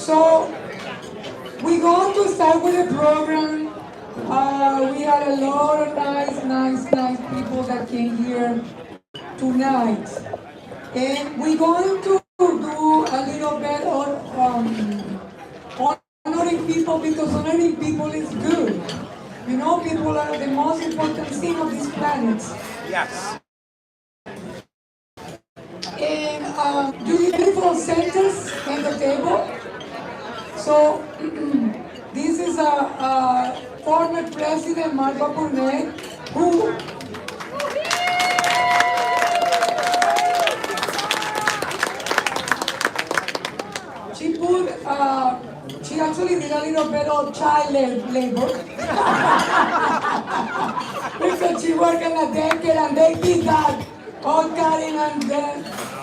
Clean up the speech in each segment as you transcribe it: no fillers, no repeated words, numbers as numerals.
So we're going to start with the program. We had a lot of nice people that came here tonight. And we're going to do a little bit of honoring people because honoring people is good. You know, people are the most important thing of this planet. Yes. And you see beautiful centers in the table. So this is a former president, Marco Burnett, who she actually did a little bit of child labor. Because she worked in a daycare and they did that, all cutting and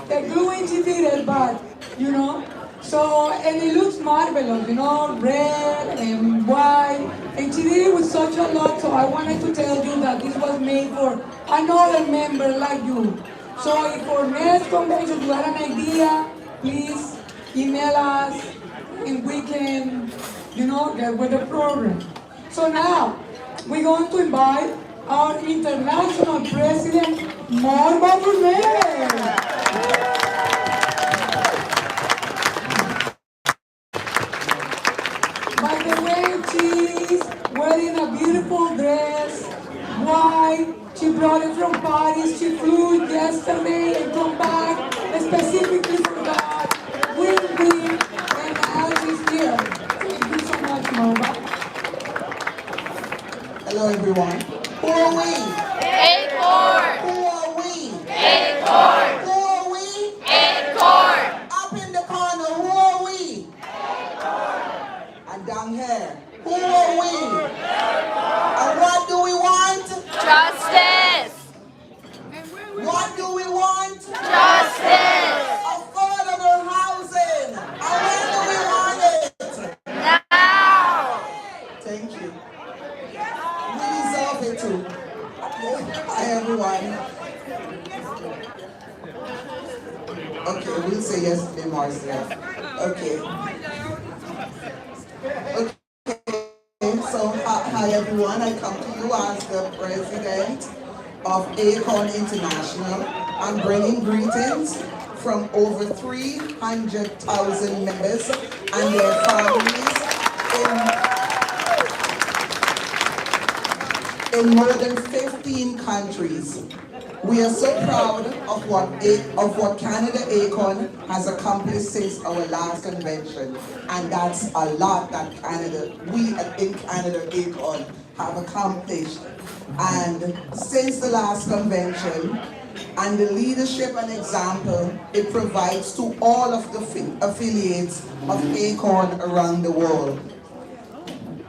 the gluing she did it, but you know. So, and it looks marvelous, you know, red and white. And she did it with such a lot, so I wanted to tell you that this was made for another member like you. So if for next convention you have an idea, please email us and we can, you know, get with the program. So now, we're going to invite our international president, Marco Burnett. By the way, she's wearing a beautiful dress, white. She brought it from Paris. She flew yesterday and come back specifically for that. Win-win, and now she's here. Thank you so much, Marva. Hello, everyone. Who are we? ACORN! Who are we? ACORN! Who are we? ACORN! Up in the corner, who are we? And down here, who are we? And what do we want? Justice! What do we want? Justice! Affordable housing. And when do we want it? Now! Thank you. We deserve it too. Hi, everyone. Okay, we'll say yes to them ourselves. Okay. Okay, so hi everyone. I come to you as the president of ACORN International. I'm bringing greetings from over 300,000 members and their families in more than 15 countries. We are so proud of what Canada ACORN has accomplished since our last convention, and that's a lot that we in Canada ACORN have accomplished. And since the last convention, and the leadership and example it provides to all of the affiliates of ACORN around the world.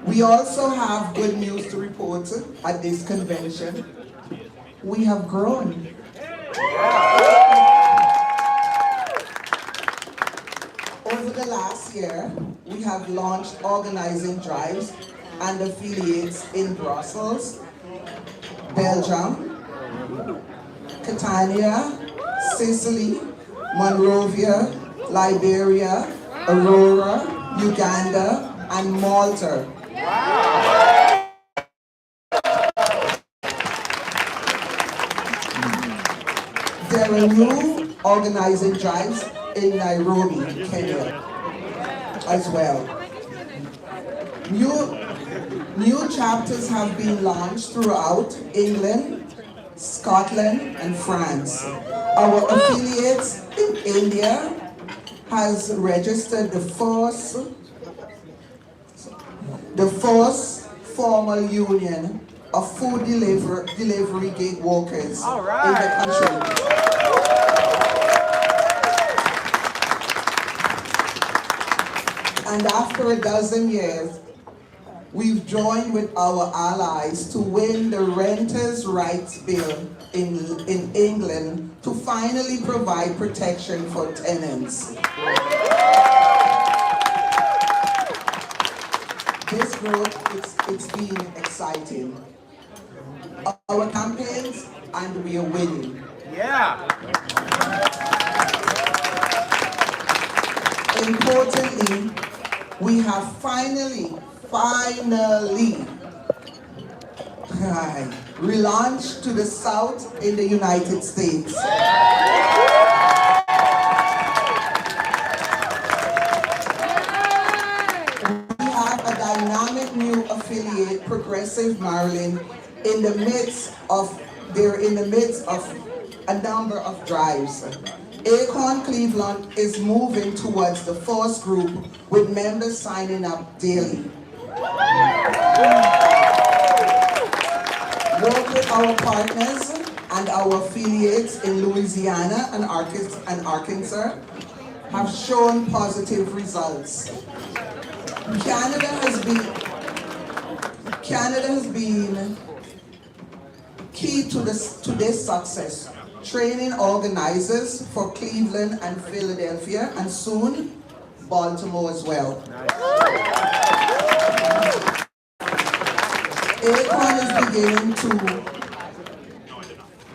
We also have good news to report at this convention. We have grown. Over the last year, we have launched organizing drives and affiliates in Brussels, Belgium, Catania, Sicily, Monrovia, Liberia, Aurora, Uganda, and Malta. There are new organizing drives in Nairobi, Kenya, as well. New chapters have been launched throughout England, Scotland, and France. Our affiliates in India has registered the first formal union of food delivery gig workers in the country. And after a dozen years, we've joined with our allies to win the Renters' Rights Bill in England to finally provide protection for tenants. This growth, it's been exciting. Our campaigns, and we are winning. Yeah. Importantly, we have finally relaunched to the South in the United States. We have a dynamic new affiliate, Progressive Maryland, they're in the midst of a number of drives. ACORN Cleveland is moving towards the first group with members signing up daily. Work with our partners and our affiliates in Louisiana and Arkansas have shown positive results. Canada has been key to this success, training organizers for Cleveland and Philadelphia, and soon Baltimore as well. ACORN is beginning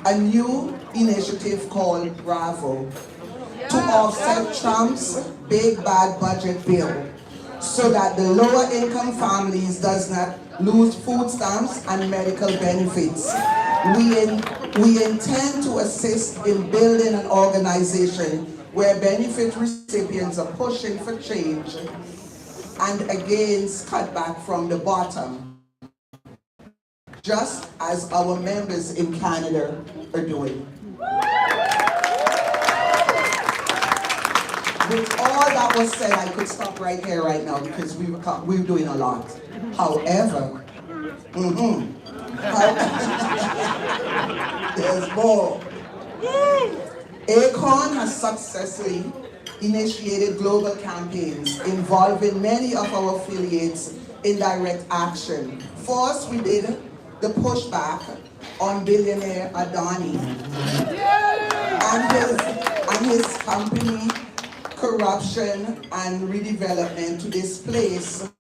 a new initiative called Bravo to offset Trump's big bad budget bill so that the lower income families does not lose food stamps and medical benefits. We intend to assist in building an organization where benefit recipients are pushing for change and against cutback from the bottom, just as our members in Canada are doing. With all that was said, I could stop right here right now because we're doing a lot. However, there's more. ACORN has successfully initiated global campaigns involving many of our affiliates in direct action. First, we did the pushback on billionaire Adani and his company corruption and redevelopment to displacement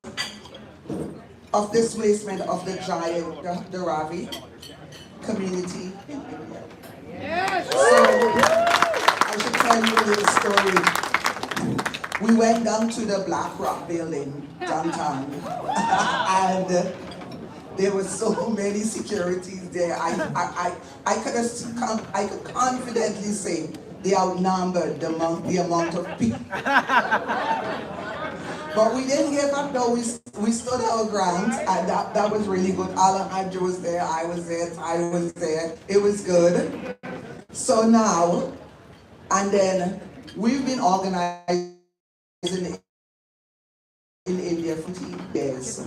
of the giant Dharavi community. So I should tell you a little story. We went down to the Black Rock building downtown and there were so many securities there. I could confidently say they outnumbered the amount of people. But we didn't give up though, we stood our ground, and that was really good. Alejandro was there, I was there, Ty was there, it was good. So now, and then we've been organizing in India for 10 years.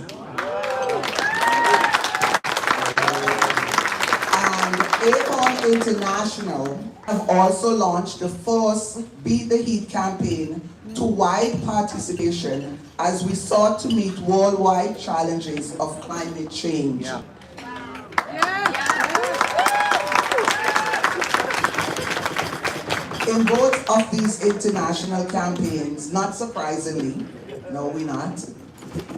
And ACORN International have also launched the first Beat the Heat campaign to wide participation as we sought to meet worldwide challenges of climate change. Yeah. In both of these international campaigns, not surprisingly, no we're not,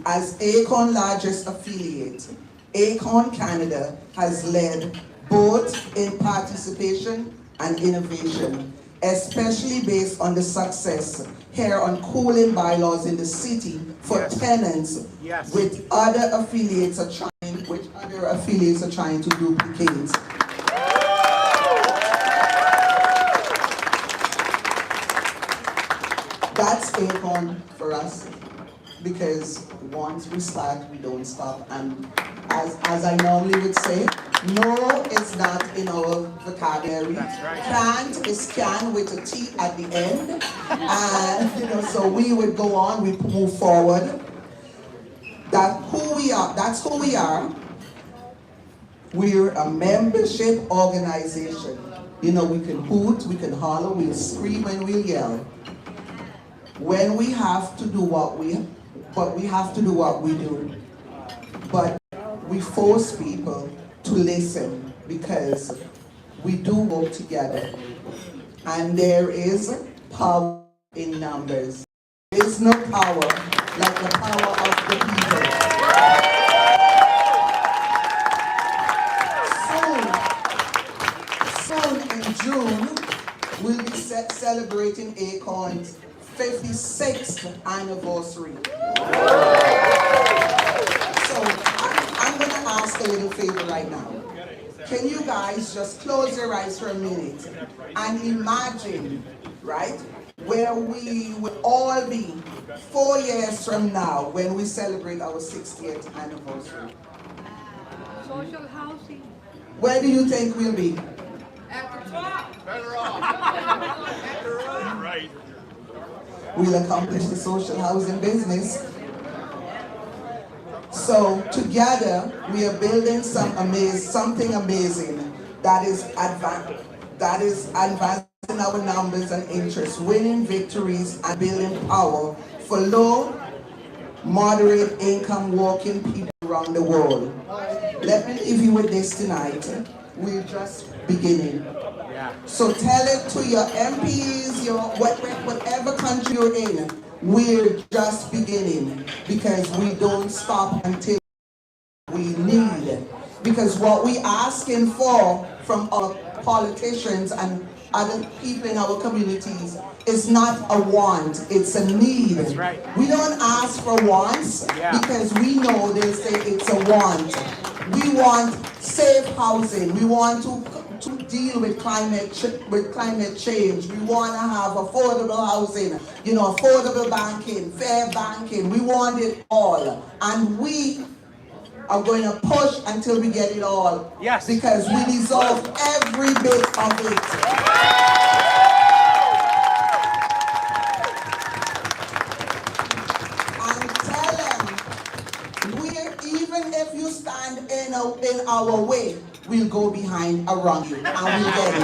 as ACORN largest affiliate, ACORN Canada has led both in participation and innovation, especially based on the success here on cooling bylaws in the city for tenants, which other affiliates are trying to duplicate. That's ACORN for us, because once we start, we don't stop. And as I normally would say, no is not in our vocabulary. That's right. Can't is can with a T at the end. And so we would go on, we move forward. That's who we are. We're a membership organization. We can hoot, we can holler, we'll scream and we'll yell. When we have to do what we do. But we force people to listen because we do work together. And there is power in numbers. There is no power like the power of the people. Soon in June, we'll be celebrating ACORN's 56th anniversary. So I'm going to ask a little favor right now. Can you guys just close your eyes for a minute and imagine, right, where we will all be 4 years from now when we celebrate our 60th anniversary? Social housing. Where do you think we'll be? At the top. Better off. Right. We'll accomplish the social housing business. So together we are building something amazing that is advancing our numbers and interests, winning victories and building power for low, moderate income working people around the world. Let me leave you with this tonight. We're just beginning. So tell it to your MPs, your whatever country you're in. We're just beginning because we don't stop until we need. Because what we asking for from our politicians and other people in our communities is not a want, it's a need. That's right. We don't ask for wants because we know they'll say it's a want. We want safe housing. We want to deal with climate change. We want to have affordable housing, affordable banking, fair banking. We want it all. And we are going to push until we get it all. Yes. Because we deserve every bit of it. Even if you stand in our way, we'll go behind around you and we'll get it.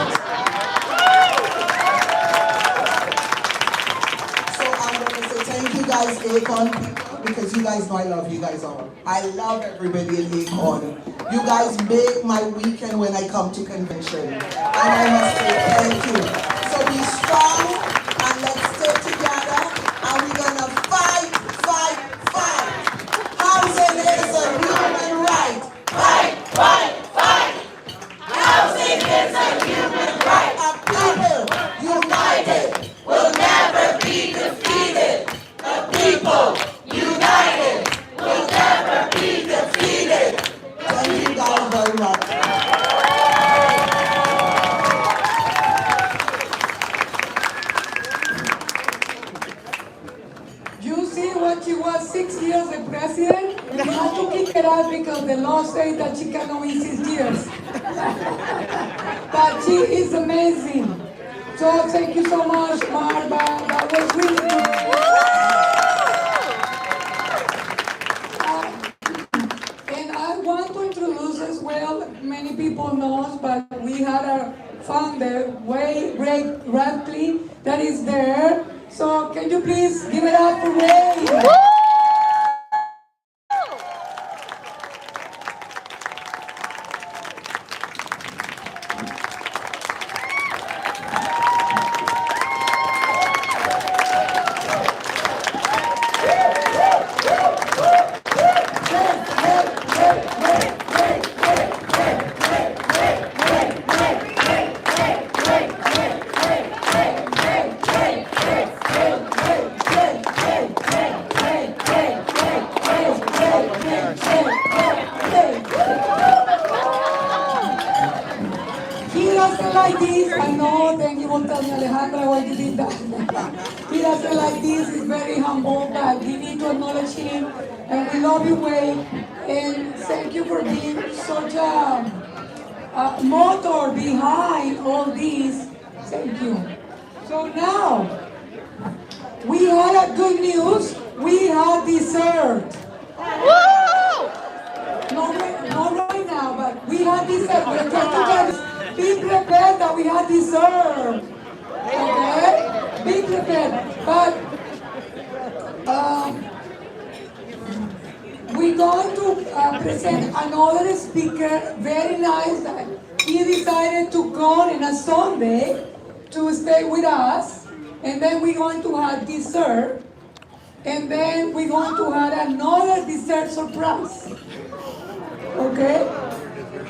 So I'm going to say thank you guys, ACORN people, because you guys know I love you guys all. I love everybody in ACORN. You guys make my weekend when I come to convention. And I must say thank you. So be strong and let's stay together and we're going to fight. Housing is a human right. Fight. Housing is a human right. A people united Will never be defeated. The people united will never be defeated. Thank you guys very much. You see when she was 6 years the president, you had to kick her out because the law says that she cannot be 6 years. But she is amazing. So thank you so much, Marva. That was really good. And I want to introduce as well, many people know, but we had our founder, Ray Radcliffe, that is there. So can you please give it up for Ray? He doesn't like this. I know, then he will tell me, Alejandra, why you did that. He doesn't like this. He's very humble, but we need to acknowledge him. And we love you, Wade. And thank you for being such a motor behind all this. Thank you. So now, we had a good news. We had dessert. Not right now, but we had dessert. We're going to get be prepared that we had dessert. Okay? Be prepared. But we're going to present another speaker, very nice. That he decided to come on a Sunday to stay with us. And then we're going to have dessert. And then we're going to have another dessert surprise. Okay?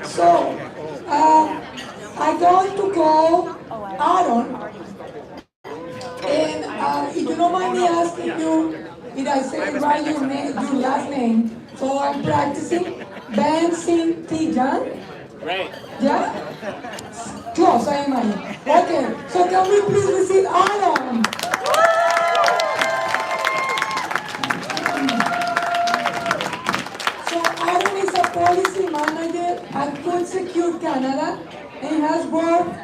So, I'm going to call Aaron, and If you don't mind me asking you, if I say right your name, your last name, so I'm practicing. Ben Singh Tijan. Right. Yeah? Close, I imagine. Okay, so can we please receive Adam? So Adam is a policy manager at Food Secure Canada and has worked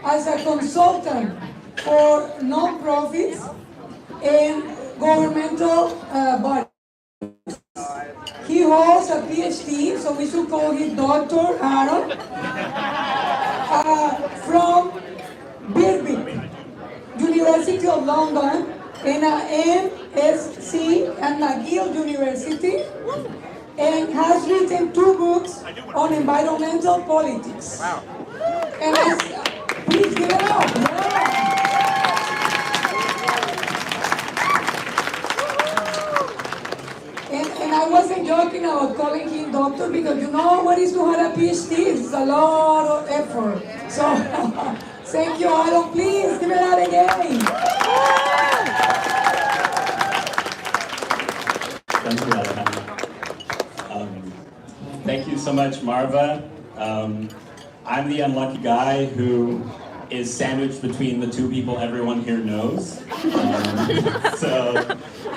as a consultant for non-profits and governmental bodies. He holds a PhD, so we should call him Dr. Aaron, from Birkbeck, University of London, and MSc at McGill University, and has written 2 books on environmental politics. Wow. And please give it up. Yeah. And I wasn't joking about calling him doctor because you know what is to have a PhD? It's a lot of effort. So thank you, Adam. Please give it out again. Thank you, Alejandro. Thank you so much, Marva. I'm the unlucky guy who is sandwiched between the 2 people everyone here knows. So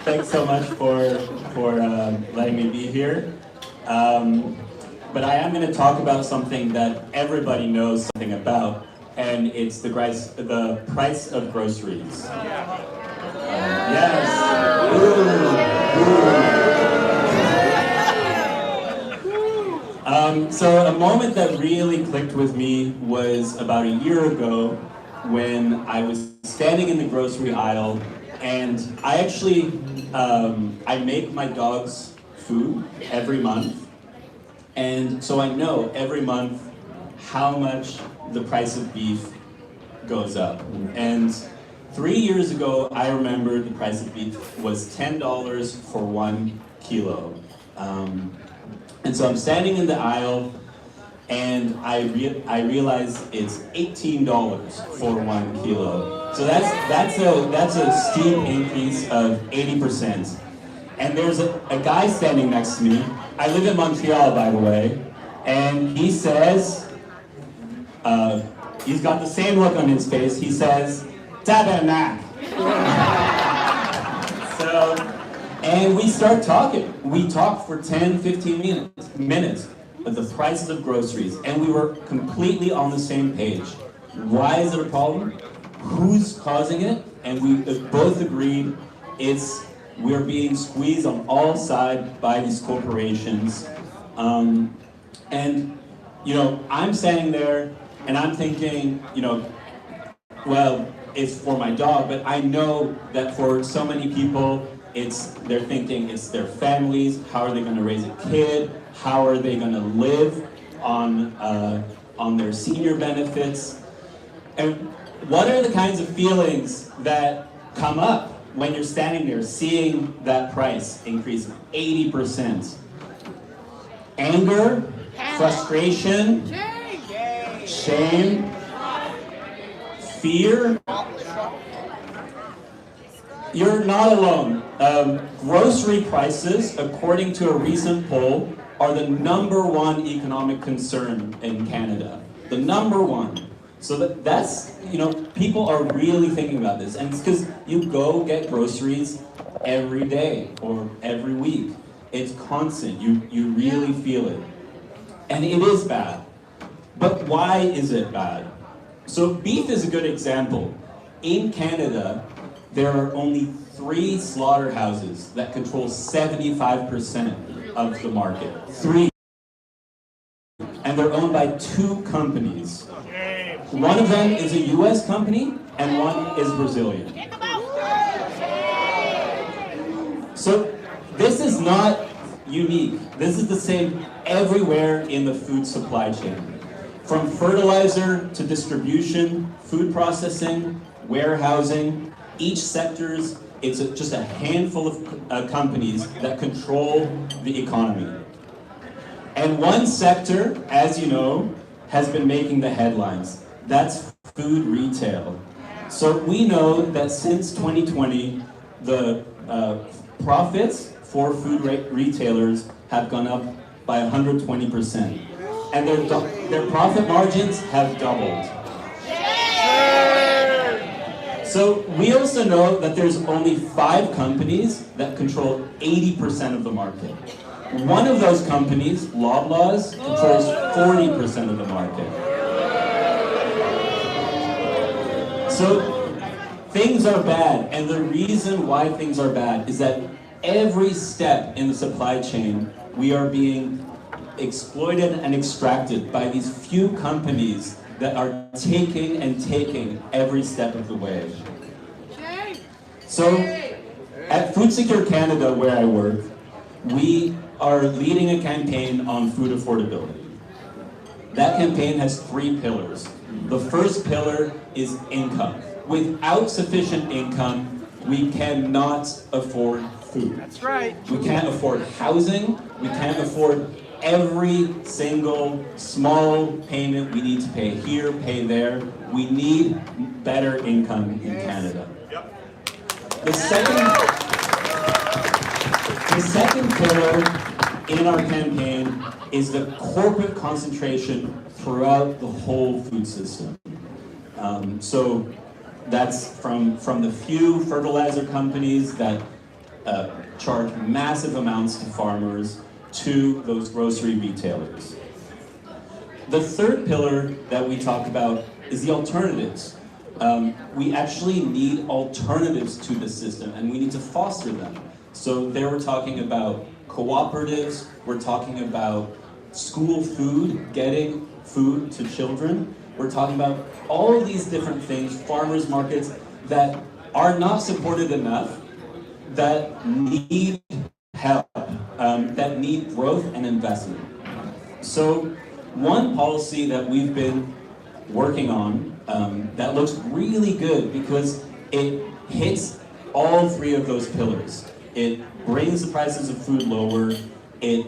thanks so much for letting me be here. But I am going to talk about something that everybody knows something about, and it's the price of groceries. Yes. So a moment that really clicked with me was about a year ago when I was standing in the grocery aisle, and I actually I make my dogs food every month, and so I know every month how much the price of beef goes up. And 3 years ago, I remember the price of beef was $10 for 1 kilo. And so I'm standing in the aisle, and I realize it's $18 for 1 kilo. So that's a steep increase of 80%. And there's a guy standing next to me. I live in Montreal, by the way, and he says, he's got the same look on his face. He says, "Tabernacle." So, and we start talking. We talk for 10, 15 minutes of the prices of groceries, and we were completely on the same page. Why is it a problem? Who's causing it? And we both agreed we're being squeezed on all sides by these corporations. And, you know, I'm standing there and I'm thinking, you know, well, it's for my dog, but I know that for so many people, they're thinking it's their families. How are they going to raise a kid? How are they going to live on their senior benefits? And what are the kinds of feelings that come up when you're standing there seeing that price increase 80%? Anger, frustration, shame, fear. You're not alone. Grocery prices, according to a recent poll, are the #1 economic concern in Canada. The #1. So that's, you know, people are really thinking about this. And it's because you go get groceries every day or every week. It's constant. You really feel it. And it is bad. But why is it bad? So beef is a good example. In Canada, there are only 3 slaughterhouses that control 75% of the market. 3. And they're owned by 2 companies. One of them is a US company, and one is Brazilian. So this is not unique. This is the same everywhere in the food supply chain. From fertilizer to distribution, food processing, warehousing, each sector's, it's just a handful of companies that control the economy. And one sector, as you know, has been making the headlines. That's food retail. So we know that since 2020, the profits for food retailers have gone up by 120%. And their profit margins have doubled. So we also know that there's only 5 companies that control 80% of the market. One of those companies, Loblaws, controls 40% of the market. So things are bad, and the reason why things are bad is that every step in the supply chain, we are being exploited and extracted by these few companies that are taking every step of the way. So at Food Secure Canada, where I work, we are leading a campaign on food affordability. That campaign has 3 pillars. The first pillar is income. Without sufficient income, we cannot afford food. That's right. We can't afford housing. We can't afford every single small payment we need to pay here, pay there. We need better income in Canada. The second pillar in our campaign is the corporate concentration throughout the whole food system. So that's from the few fertilizer companies that charge massive amounts to farmers to those grocery retailers. The third pillar that we talk about is the alternatives. We actually need alternatives to the system, and we need to foster them. So there we're talking about cooperatives, we're talking about school food, getting food to children. We're talking about all of these different things, farmers markets that are not supported enough, that need help, that need growth and investment. So one policy that we've been working on that looks really good because it hits all 3 of those pillars. It brings the prices of food lower, it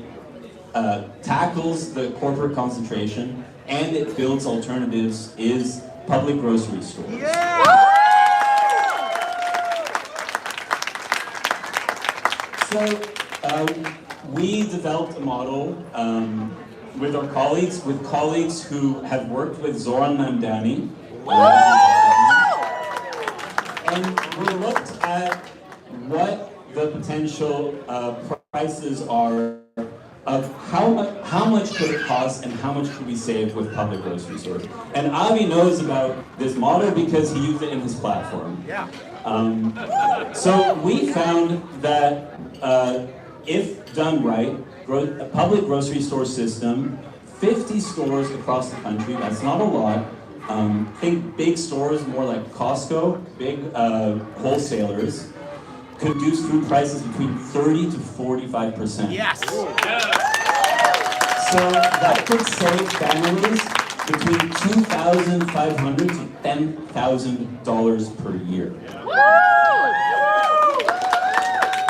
tackles the corporate concentration, and it builds alternatives is public grocery stores. Yeah! So we developed a model with our colleagues, who have worked with Zoran Mamdani. And we looked at what the potential prices are of how much could it cost and how much could we save with public grocery stores. And Avi knows about this model because he used it in his platform. Yeah. So we found that if done right, a public grocery store system, 50 stores across the country, that's not a lot. Think big stores, more like Costco, big wholesalers, could reduce food prices between 30 to 45%. Yes. So that could save families between $2,500 to $10,000 per year.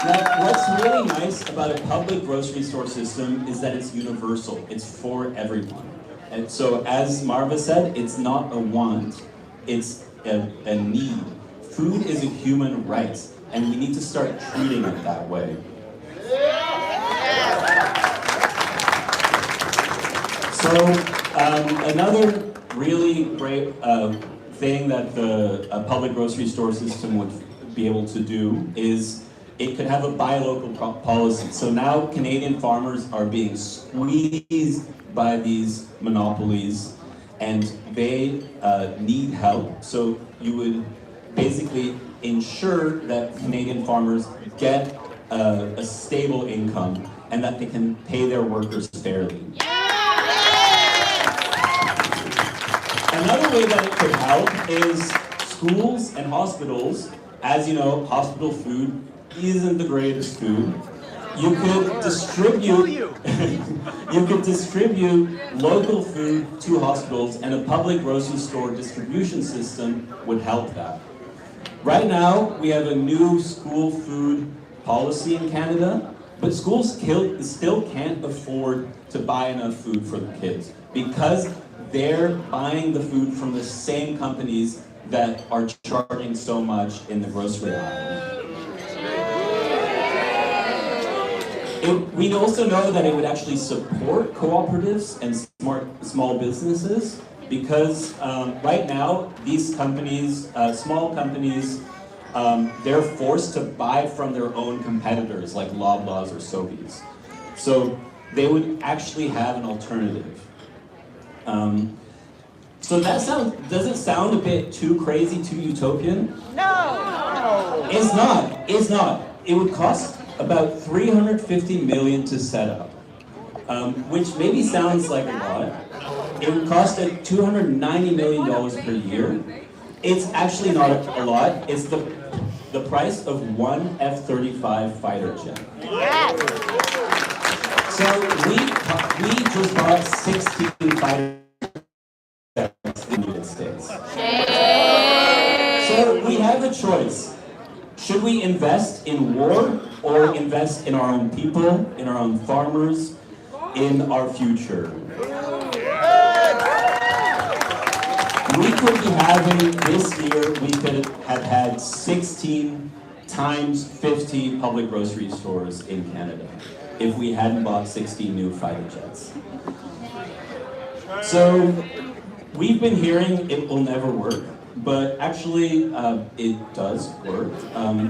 Now, what's really nice about a public grocery store system is that it's universal. It's for everyone. And so, as Marva said, it's not a want, it's a need. Food is a human right, and we need to start treating it that way. So, another really great thing that the public grocery store system would be able to do is it could have a buy local policy. So now Canadian farmers are being squeezed by these monopolies and they need help. So you would basically ensure that Canadian farmers get a stable income and that they can pay their workers fairly. Another way that it could help is schools and hospitals. As you know, hospital food isn't the greatest food. You could distribute local food to hospitals, and a public grocery store distribution system would help that. Right now, we have a new school food policy in Canada, but schools still can't afford to buy enough food for the kids because they're buying the food from the same companies that are charging so much in the grocery aisle. We also know that it would actually support cooperatives and small businesses because right now these companies, small companies, they're forced to buy from their own competitors like Loblaws or Sobeys. So they would actually have an alternative. So does it sound a bit too crazy, too utopian? No! It's not. It's not. It would cost about $350 million to set up, which maybe sounds like a lot. It would cost $290 million per year. It's actually not a lot. It's the price of one F-35 fighter jet. Yes! So we just bought 16 fighter jets in the United States. So we have a choice. Should we invest in war or invest in our own people, in our own farmers, in our future? We could be having, this year, we could have had 16 times 50 public grocery stores in Canada if we hadn't bought 16 new fighter jets. So we've been hearing it will never work. But actually, it does work.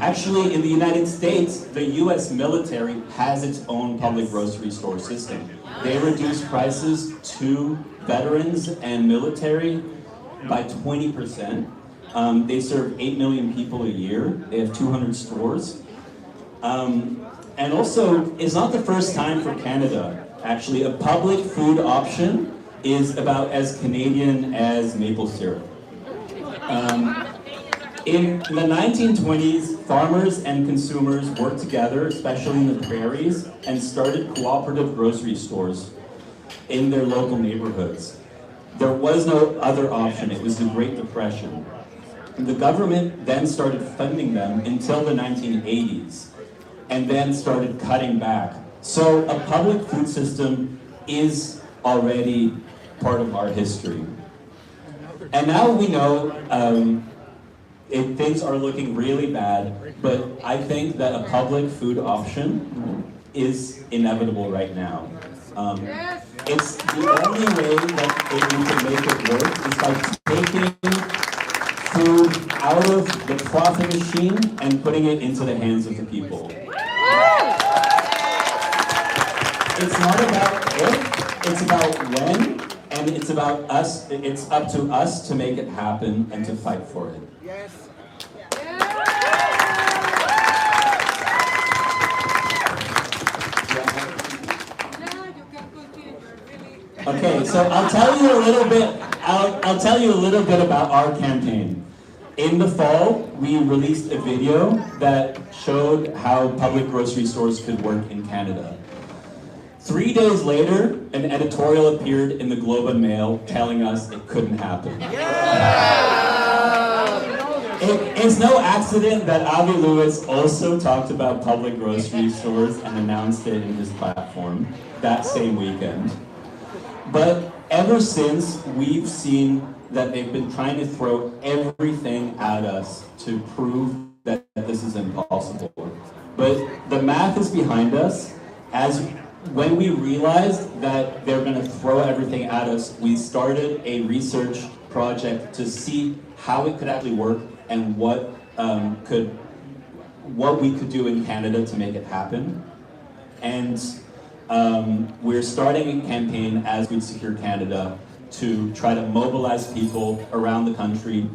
Actually, in the United States, the US military has its own public grocery store system. They reduce prices to veterans and military by 20%. They serve 8 million people a year. They have 200 stores. And also, it's not the first time for Canada. Actually, a public food option is about as Canadian as maple syrup. In the 1920s, farmers and consumers worked together, especially in the prairies, and started cooperative grocery stores in their local neighborhoods. There was no other option. It was the Great Depression. The government then started funding them until the 1980s, and then started cutting back. So a public food system is already part of our history. And now we know things are looking really bad, but I think that a public food option is inevitable right now. It's the only way that we can make it work is by taking food out of the profit machine and putting it into the hands of the people. It's not about if, it's about when. And it's about us, it's up to us to make it happen and to fight for it. Yes. Okay, so I'll tell you a little bit about our campaign. In the fall, we released a video that showed how public grocery stores could work in Canada. 3 days later, an editorial appeared in the Globe and Mail telling us it couldn't happen. It's no accident that Avi Lewis also talked about public grocery stores and announced it in his platform that same weekend. But ever since, we've seen that they've been trying to throw everything at us to prove that this is impossible. But the math is behind us. When we realized that they're going to throw everything at us, we started a research project to see how it could actually work and what we could do in Canada to make it happen. And we're starting a campaign as Food Secure Canada to try to mobilize people around the country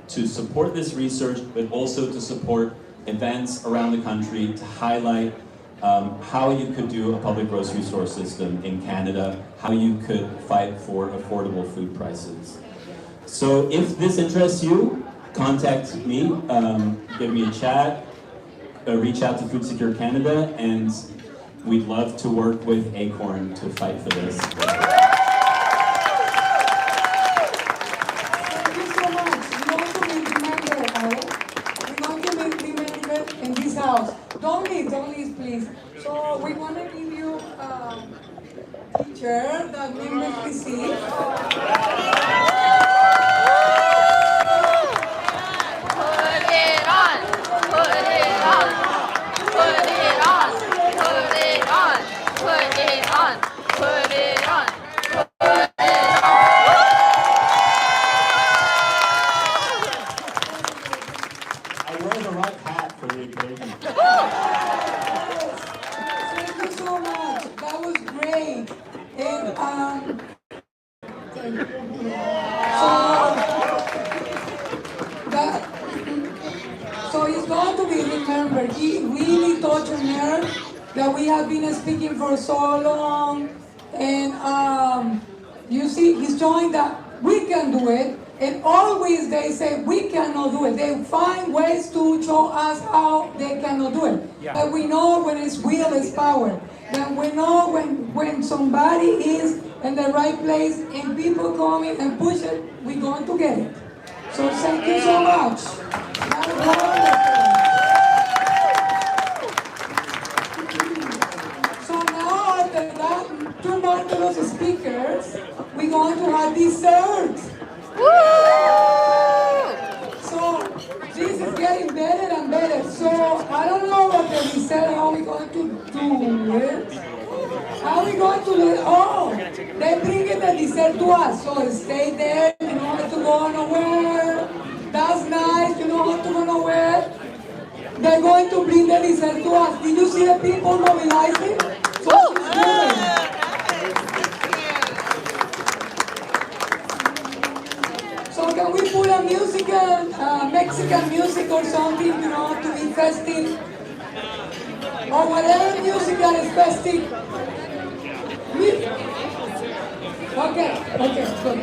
to support this research, but also to support events around the country to highlight how you could do a public grocery store system in Canada, how you could fight for affordable food prices. So if this interests you, contact me, give me a chat, reach out to Food Secure Canada, and we'd love to work with ACORN to fight for this. Thank you so much. We want to remember in this house. Don't leave, please. So we want to give you a picture that members receive. such an honor that we have been speaking for so long. And you see, he's showing that we can do it. And always they say we cannot do it. They find ways to show us how they cannot do it. But we know when it's will is power. Then we know when somebody is in the right place and people come in and push it, we're going to get it. So thank you so much. That was wonderful. So now after that, two marvelous speakers, we're going to have dessert. So this is getting better and better. So I don't know what the dessert, how we going to do it. How we going to do it? Oh, they bring the dessert to us. So stay there, you don't have to go nowhere. That's nice, you don't have to go nowhere. They're going to bring the dessert to us. Did you see the people mobilizing? So it's good. So can we put a musical, Mexican music or something, you know, to be festive? Or whatever music that is festive. Okay, good.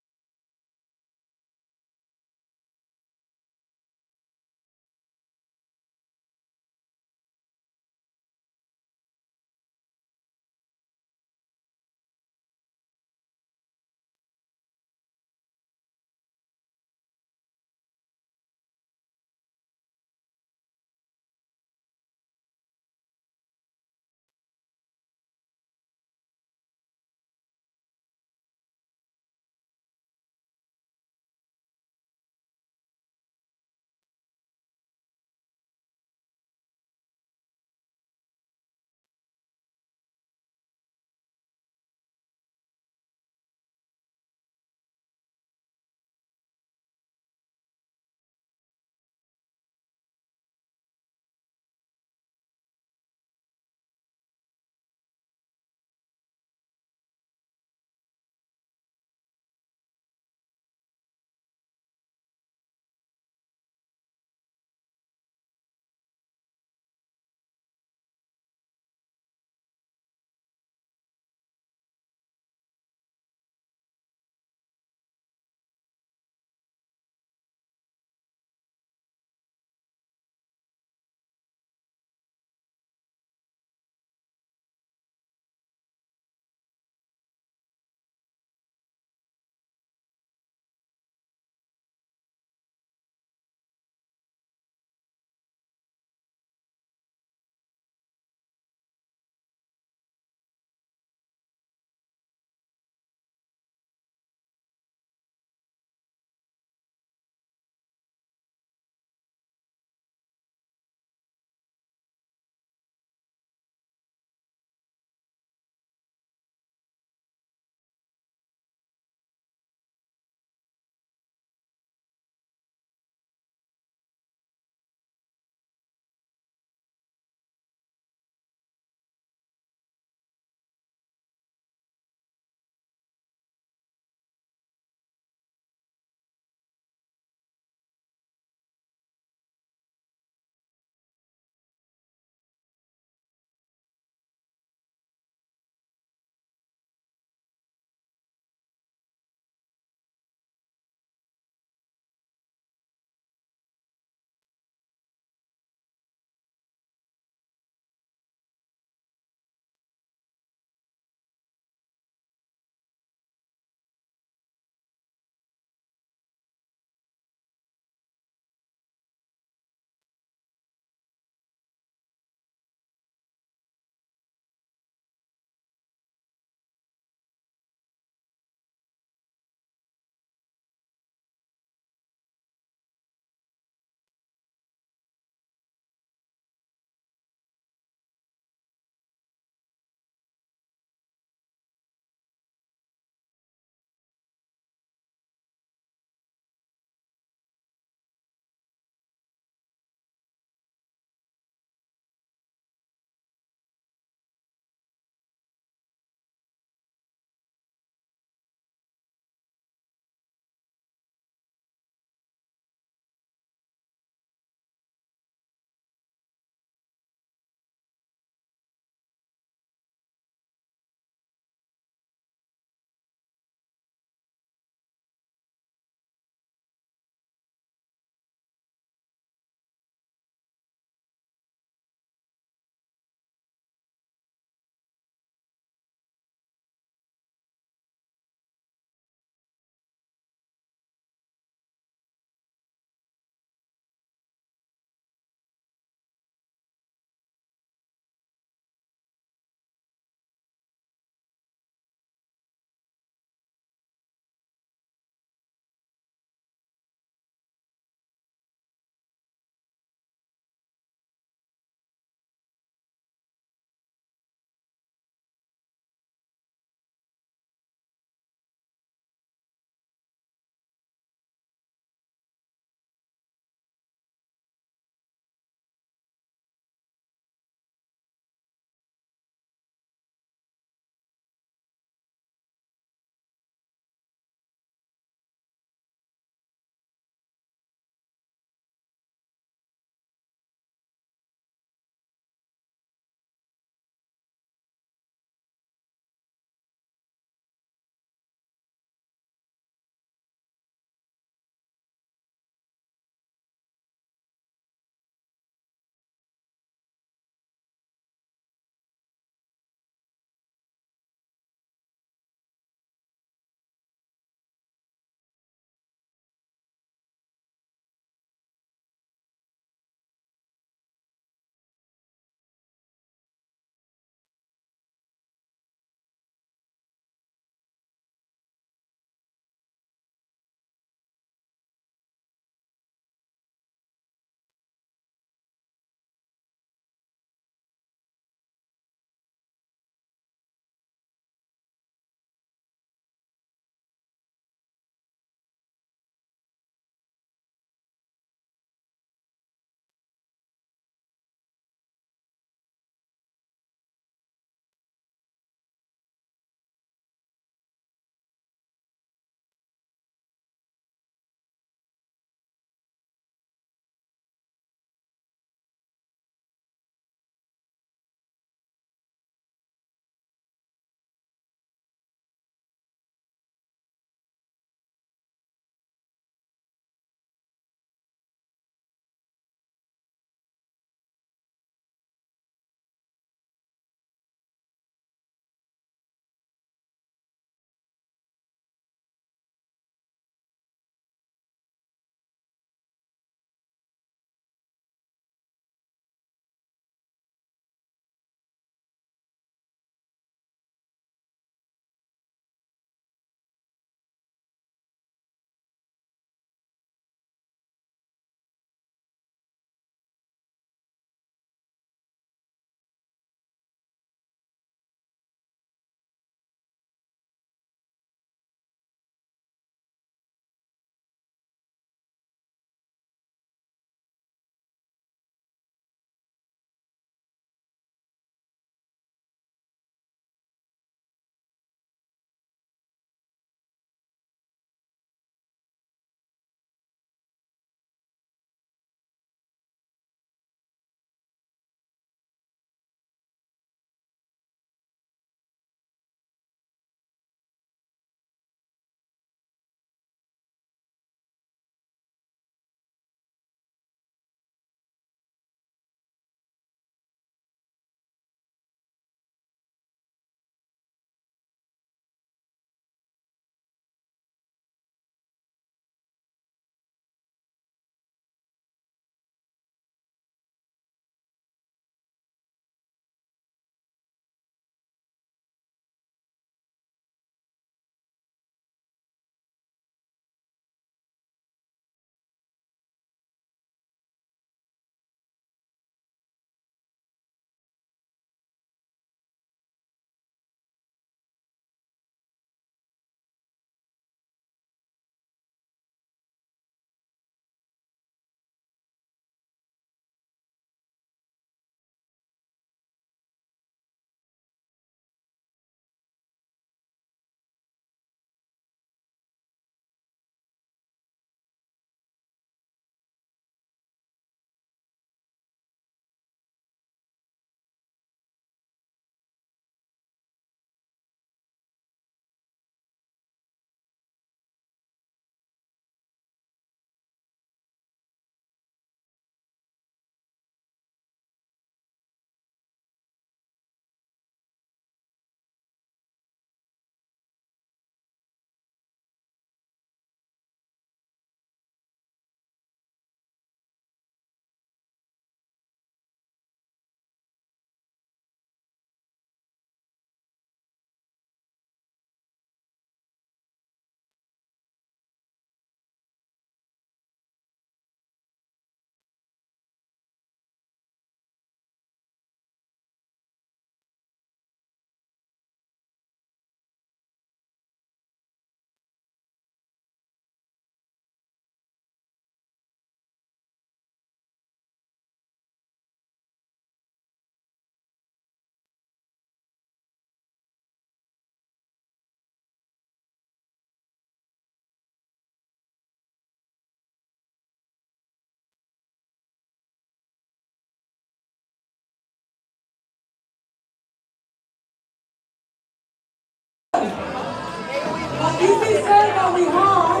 that we have,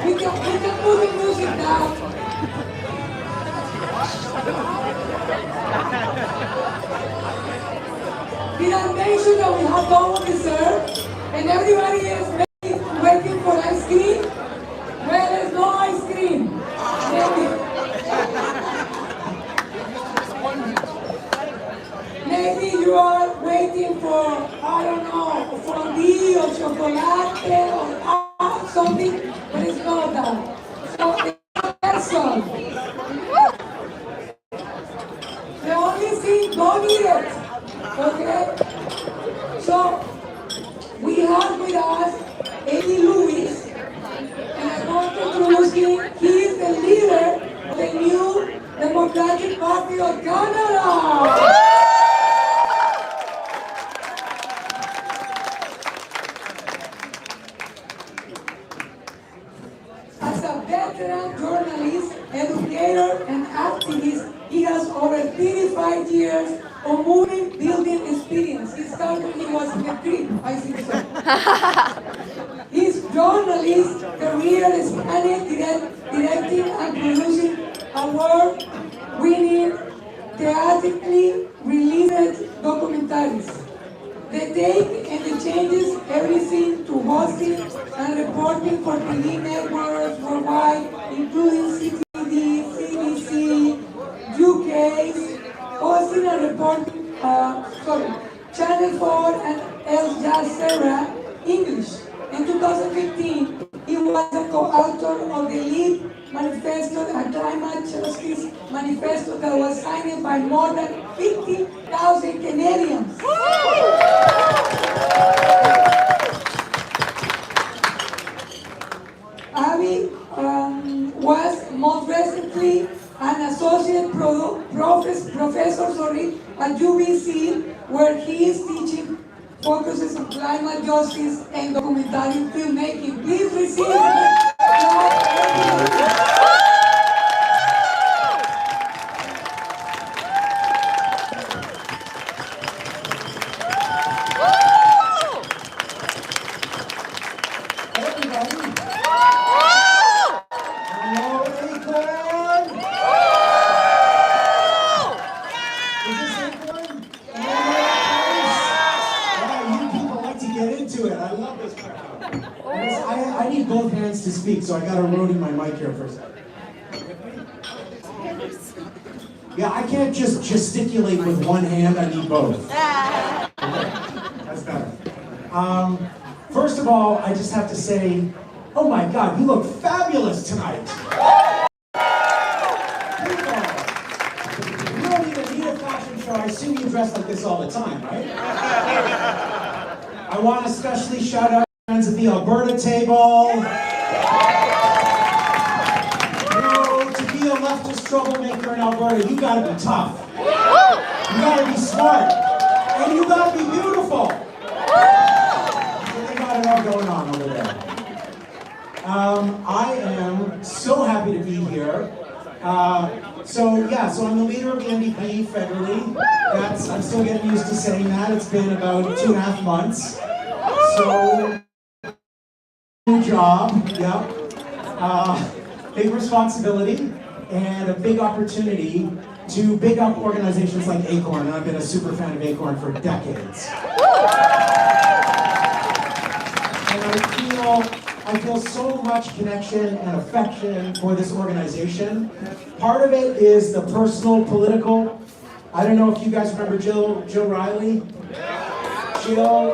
we can put the music down. Did I mention that we have double dessert and everybody is waiting for ice cream? Well, there's no ice cream. Maybe you are waiting for, I don't know, fondue or chocolate or something, but it's not that. So that's all. The only thing, don't eat it. Okay? So we have with us Eddie Lewis, and I want to introduce him. He is the leader of the new Democratic Party of Canada. As a veteran journalist, educator, and activist, he has over 35 years of movement building experience. He started when he was in the trip, I think so. His journalist career spanned directing and producing award-winning, theatrically released documentaries. The take and the changes everything to hosting and reporting for TV networks worldwide, including CTV, CBC, UK, hosting and reporting, Channel 4 and Al Jazeera English. In 2015, he was the co-author of the lead manifesto, a climate justice manifesto that was signed by more than 50,000 Canadians. Abby was most recently an associate professor at UBC, where he is teaching focuses on climate justice and documentary filmmaking. Please receive I need both hands to speak, so I got to roadie my mic here for a second. Yeah, I can't just gesticulate with one hand, I need both. Okay, that's better. First of all, I just have to say, oh my God, you look fabulous tonight. You don't even need a fashion show. I assume you dress like this all the time, right? I want to especially shout out friends at the Alberta table. You know, to be a leftist troublemaker in Alberta, you gotta be tough. You gotta be smart. And you gotta be beautiful. They got it all going on over there. I am so happy to be here. So I'm the leader of the NDP federally. I'm still getting used to saying that. It's been about 2.5 months. So, new job, yeah. Big responsibility and a big opportunity to big up organizations like ACORN, and I've been a super fan of ACORN for decades. And I feel so much connection and affection for this organization. Part of it is the personal, political. I don't know if you guys remember Jill Riley. Jill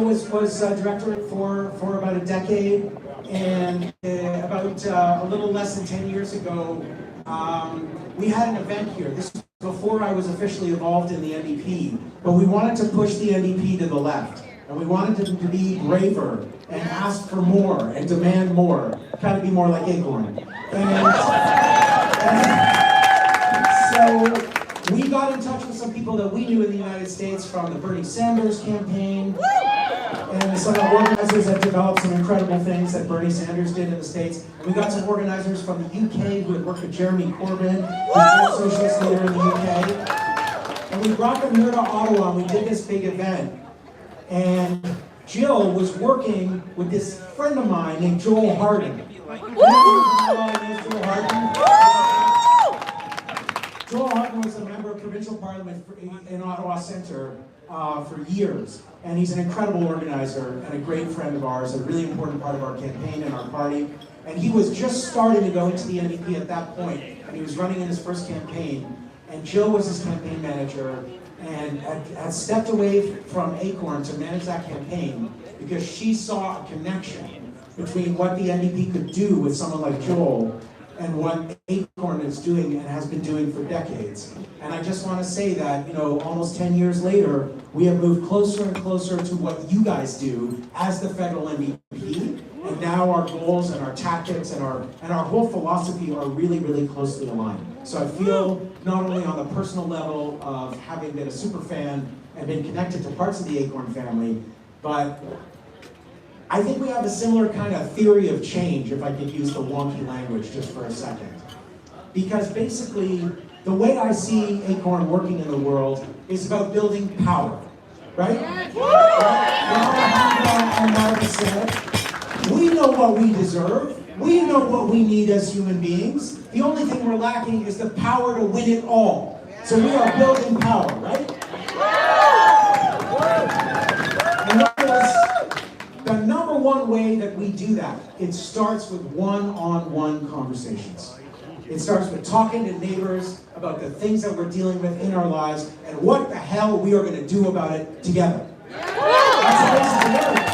was director for about a decade, and about a little less than 10 years ago, we had an event here. This was before I was officially involved in the NDP, but we wanted to push the NDP to the left, and we wanted them to be braver and ask for more and demand more, kind of be more like ACORN. And so we got in touch with some people that we knew in the United States from the Bernie Sanders campaign, and some of the organizers that developed some incredible things that Bernie Sanders did in the States. And we got some organizers from the UK who had worked with Jeremy Corbyn, who's a socialist leader in the UK. And we brought them here to Ottawa, and we did this big event. And Jill was working with this friend of mine named Joel Harden. Joel Harden? Joel Harden was a member of provincial parliament in Ottawa Centre for years, and he's an incredible organizer and a great friend of ours, a really important part of our campaign and our party. And he was just starting to go into the NDP at that point, and he was running in his first campaign, and Jill was his campaign manager, and had stepped away from ACORN to manage that campaign because she saw a connection between what the NDP could do with someone like Joel and what ACORN is doing and has been doing for decades. And I just want to say that, you know, almost 10 years later, we have moved closer and closer to what you guys do as the federal NDP. And now our goals and our tactics and our whole philosophy are really, really closely aligned. So I feel not only on the personal level of having been a super fan and been connected to parts of the ACORN family, but I think we have a similar kind of theory of change, if I could use the wonky language just for a second. Because basically, the way I see ACORN working in the world is about building power, right? And Margaret said, we know what we deserve. We know what we need as human beings. The only thing we're lacking is the power to win it all. So we are building power, right? And the number one way that we do that, it starts with one-on-one conversations. It starts with talking to neighbors about the things that we're dealing with in our lives and what the hell we are going to do about it together. That's the basis of everything.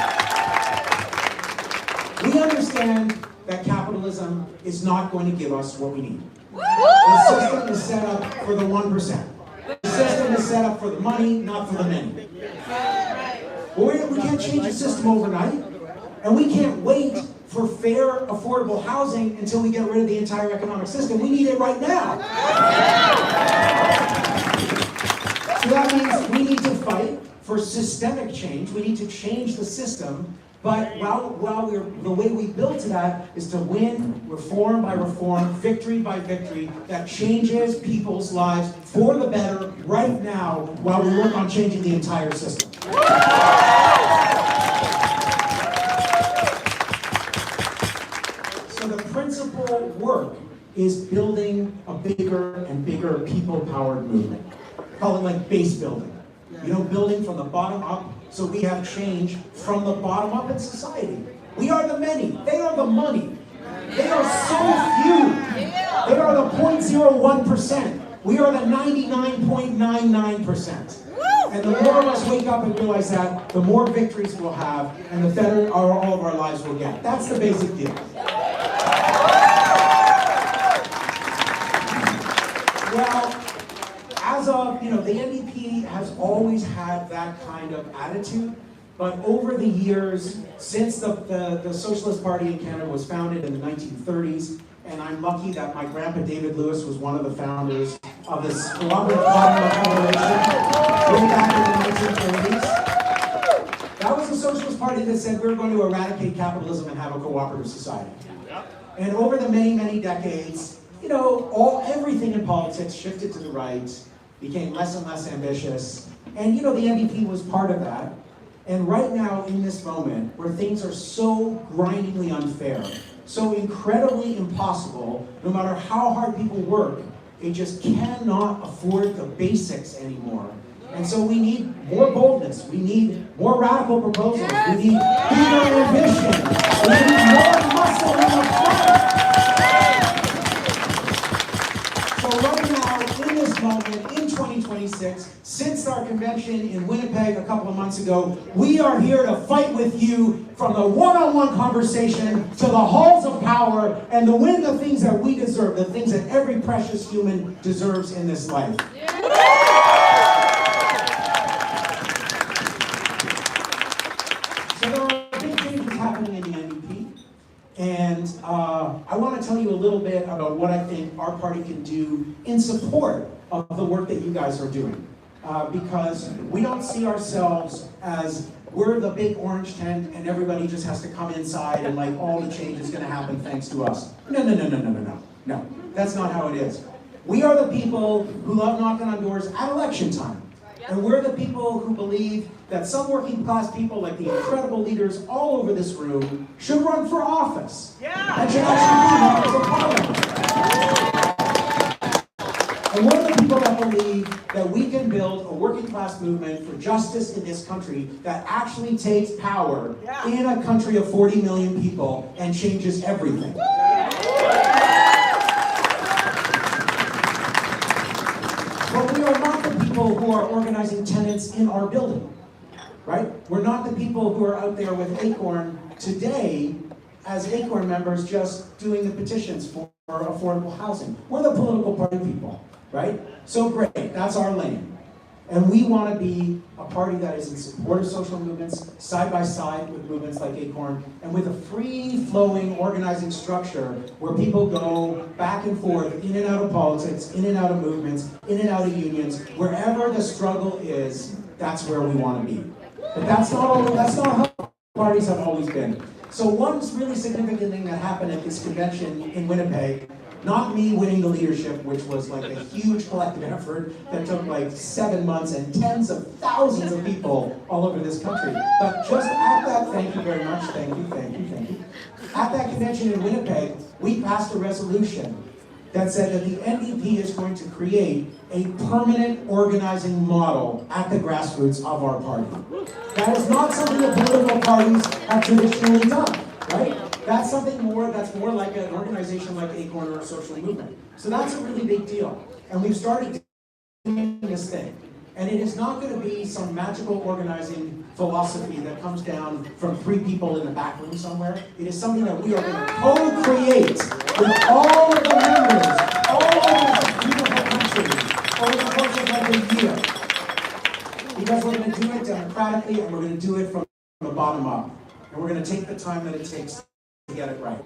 We understand that capitalism is not going to give us what we need. The system is set up for the 1%. The system is set up for the money, not for the many. We can't change the system overnight, and we can't wait for fair, affordable housing until we get rid of the entire economic system. We need it right now. So that means we need to fight for systemic change. We need to change the system. But the way we build to that is to win reform by reform, victory by victory, that changes people's lives for the better right now while we work on changing the entire system. So the principal work is building a bigger and bigger people-powered movement. Call it like base building. You know, building from the bottom up. So we have change from the bottom up in society. We are the many. They are the money. They are so few. They are the 0.01%. We are the 99.99%. And the more of us wake up and realize that, the more victories we'll have, and the better all of our lives will get. That's the basic deal. Well, as of, the NDP has always had that kind of attitude, but over the years, since the Socialist Party in Canada was founded in the 1930s, and I'm lucky that my grandpa David Lewis was one of the founders of this cooperative federation way back in the 1930s. That was the Socialist Party that said we're going to eradicate capitalism and have a cooperative society. And over the many, many decades, everything in politics shifted to the right, became less and less ambitious, and the NDP was part of that. And right now, in this moment, where things are so grindingly unfair, so incredibly impossible, no matter how hard people work, they just cannot afford the basics anymore. And so we need more boldness, we need more radical proposals, we need bigger ambition, we need more muscle in the front. So right now, in this moment, in 2026, since our convention in Winnipeg a couple of months ago, we are here to fight with you from the one-on-one conversation to the halls of power and to win the things that we deserve, the things that every precious human deserves in this life. So there are big changes happening in the NDP, and I want to tell you a little bit about what I think our party can do in support of the work that you guys are doing. Because we don't see ourselves as we're the big orange tent and everybody just has to come inside and all the change is going to happen thanks to us. No, that's not how it is. We are the people who love knocking on doors at election time. And we're the people who believe that some working class people, like the incredible leaders all over this room, should run for office. And should actually be members of parliament. And we're the people that believe that we can build a working class movement for justice in this country that actually takes power in a country of 40 million people and changes everything. But we are not the people who are organizing tenants in our building, right? We're not the people who are out there with ACORN today as ACORN members just doing the petitions for affordable housing. We're the political party people, right? So great, that's our lane. And we want to be a party that is in support of social movements, side by side with movements like ACORN, and with a free-flowing organizing structure where people go back and forth, in and out of politics, in and out of movements, in and out of unions. Wherever the struggle is, that's where we want to be. But that's not how parties have always been. So one really significant thing that happened at this convention in Winnipeg, not me winning the leadership, which was like a huge collective effort that took like 7 months and tens of thousands of people all over this country. But just at that, thank you very much, thank you. At that convention in Winnipeg, we passed a resolution that said that the NDP is going to create a permanent organizing model at the grassroots of our party. That is not something that political parties have traditionally done, right? That's something that's more like an organization like ACORN or a social movement. So that's a really big deal. And we've started doing this thing. And it is not going to be some magical organizing philosophy that comes down from 3 people in the back room somewhere. It is something that we are going to co-create with all of the members, all over this beautiful country, over the course of like a year. Because we're going to do it democratically, and we're going to do it from the bottom up. And we're going to take the time that it takes to get it right.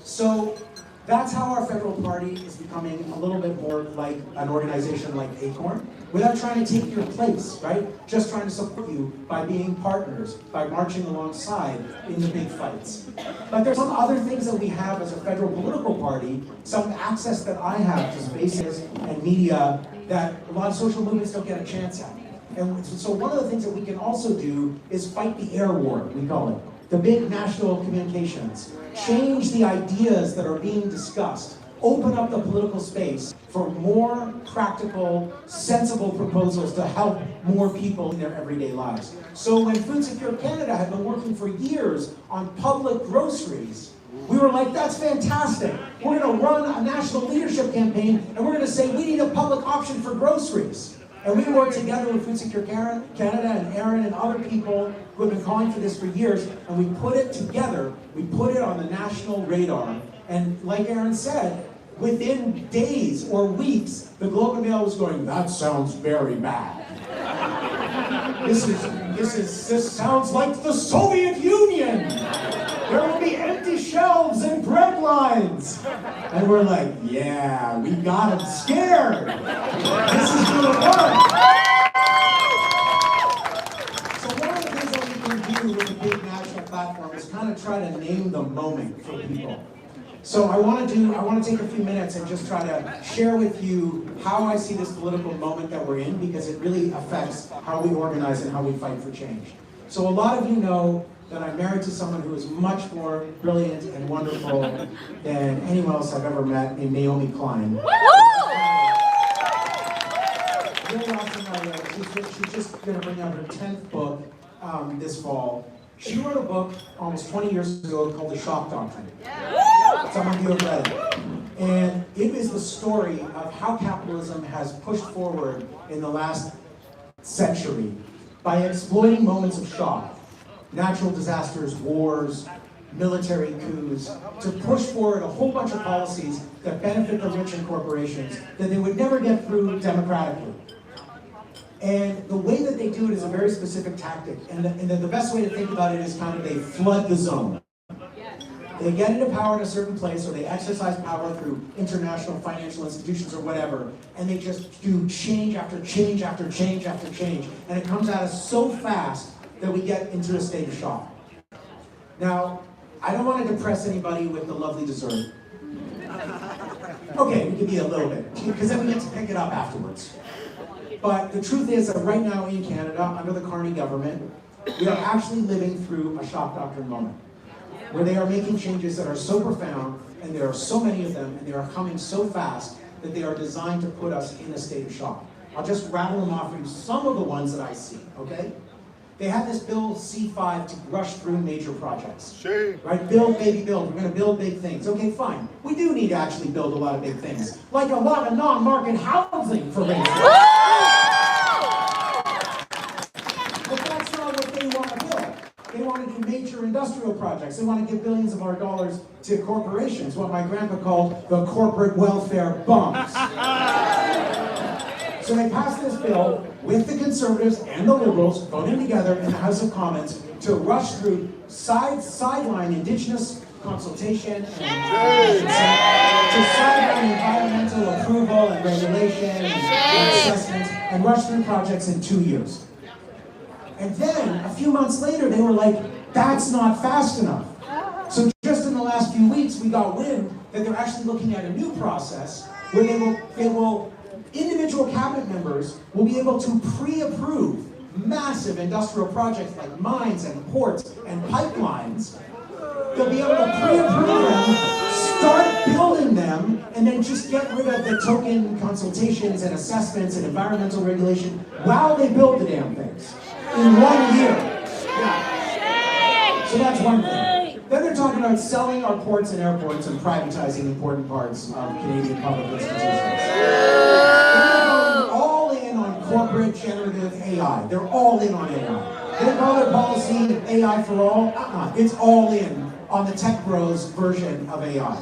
So that's how our federal party is becoming a little bit more like an organization like ACORN, without trying to take your place, right? Just trying to support you by being partners, by marching alongside in the big fights. But there's some other things that we have as a federal political party, some access that I have to spaces and media that a lot of social movements don't get a chance at. And so one of the things that we can also do is fight the air war, we call it. The big national communications, change the ideas that are being discussed, open up the political space for more practical, sensible proposals to help more people in their everyday lives. So when Food Secure Canada had been working for years on public groceries, we were like, that's fantastic. We're going to run a national leadership campaign, and we're going to say we need a public option for groceries. And we worked together with Food Secure Canada and Aaron and other people who have been calling for this for years, and we put it together, we put it on the national radar. And like Aaron said, within days or weeks, the Globe and Mail was going, that sounds very bad. This sounds like the Soviet Union. There will be empty shelves and bread lines. And we're like, yeah, we got them scared. This is gonna work. So one of the things that we can do with a big national platform is kind of try to name the moment for people. So I want to take a few minutes and just try to share with you how I see this political moment that we're in, because it really affects how we organize and how we fight for change. So a lot of you know that I'm married to someone who is much more brilliant and wonderful than anyone else I've ever met, named Naomi Klein. Very awesome writer. She's just going to bring out her 10th book this fall. She wrote a book almost 20 years ago called The Shock Doctrine. Some of you have read it. And it is the story of how capitalism has pushed forward in the last century by exploiting moments of shock. Natural disasters, wars, military coups, to push forward a whole bunch of policies that benefit the rich and corporations that they would never get through democratically. And the way that they do it is a very specific tactic. And the best way to think about it is kind of they flood the zone. They get into power in a certain place, or they exercise power through international financial institutions or whatever, and they just do change after change after change after change. And it comes at us so fast that we get into a state of shock. Now, I don't want to depress anybody with the lovely dessert. Okay, we can be a little bit, because then we get to pick it up afterwards. But the truth is that right now in Canada, under the Carney government, we are actually living through a shock doctrine moment, where they are making changes that are so profound, and there are so many of them, and they are coming so fast that they are designed to put us in a state of shock. I'll just rattle them off for you, some of the ones that I see, okay? They have this Bill C5 to rush through major projects. Sure. Right? Build, baby, build. We're going to build big things. Okay, fine. We do need to actually build a lot of big things, like a lot of non-market housing, for instance. But that's not what they want to build. They want to do major industrial projects. They want to give billions of our dollars to corporations, what my grandpa called the corporate welfare bumps. So they passed this bill with the Conservatives and the Liberals voting together in the House of Commons to rush through sideline Indigenous consultation and to sideline environmental approval and regulation and assessments and rush through projects in 2 years. And then, a few months later, they were like, that's not fast enough. So just in the last few weeks, we got wind that they're actually looking at a new process where individual cabinet members will be able to pre-approve massive industrial projects like mines and ports and pipelines. They'll be able to pre-approve them, start building them, and then just get rid of the token consultations and assessments and environmental regulation while they build the damn things in 1 year. Yeah. So that's one thing. Then they're talking about selling our ports and airports and privatizing important parts of Canadian public institutions. They're all in on corporate generative AI. They're all in on AI. They call their policy AI for all. It's all in on the tech bros version of AI.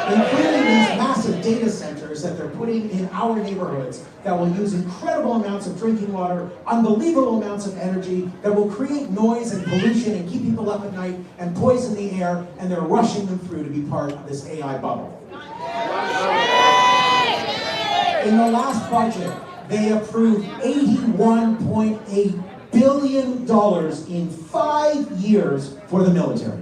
Including these massive data centers that they're putting in our neighborhoods that will use incredible amounts of drinking water, unbelievable amounts of energy, that will create noise and pollution and keep people up at night and poison the air, and they're rushing them through to be part of this AI bubble. In the last budget, they approved $81.8 billion in 5 years for the military.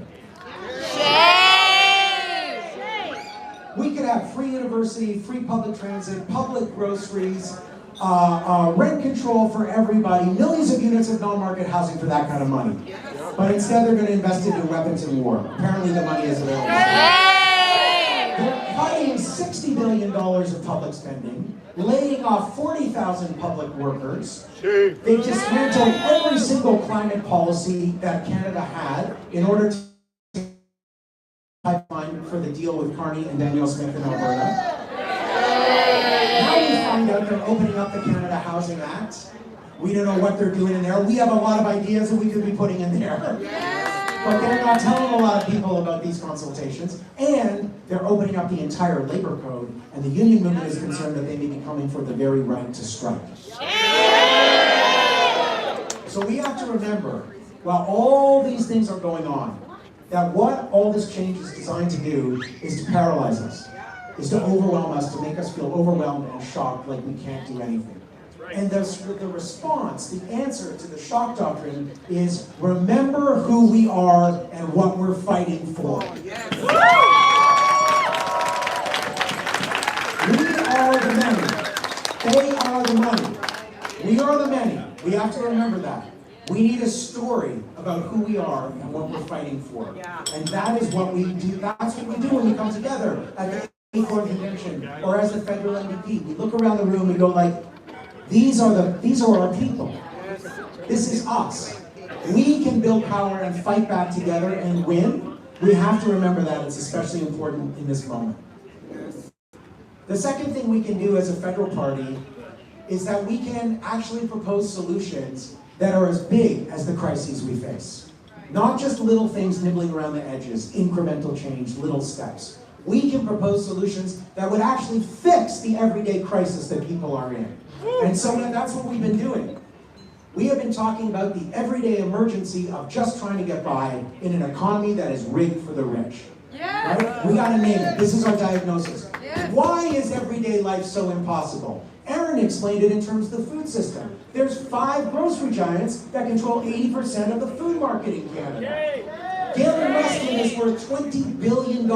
We could have free university, free public transit, public groceries, rent control for everybody, millions of units of non-market housing for that kind of money. But instead they're going to invest it in weapons and war. Apparently the money is available. They're cutting $60 billion of public spending, laying off 40,000 public workers. They dismantled every single climate policy that Canada had in order to pipeline for the deal with Carney and Danielle Smith in Alberta. Now we find out they're opening up the Canada Housing Act. We don't know what they're doing in there. We have a lot of ideas that we could be putting in there. But they're not telling a lot of people about these consultations. And they're opening up the entire labor code. And the union movement is concerned that they may be coming for the very right to strike. So we have to remember, while all these things are going on, that what all this change is designed to do is to paralyze us, is to overwhelm us, to make us feel overwhelmed and shocked like we can't do anything. And the response, the answer to the shock doctrine is remember who we are and what we're fighting for. We are the many. They are the money. We are the many. We have to remember that. We need a story about who we are and what we're fighting for. And that is what we do. That's what we do when we come together at the ACORN convention or as the federal MVP. We look around the room and go like, these are our people. This is us. We can build power and fight back together and win. We have to remember that. It's especially important in this moment. The second thing we can do as a federal party is that we can actually propose solutions that are as big as the crises we face. Not just little things nibbling around the edges, incremental change, little steps. We can propose solutions that would actually fix the everyday crisis that people are in. And so that's what we've been doing. We have been talking about the everyday emergency of just trying to get by in an economy that is rigged for the rich. Right? We gotta name it. This is our diagnosis. Why is everyday life so impossible? Aaron explained it in terms of the food system. There's 5 grocery giants that control 80% of the food market in Canada. Galen Weston is worth $20 billion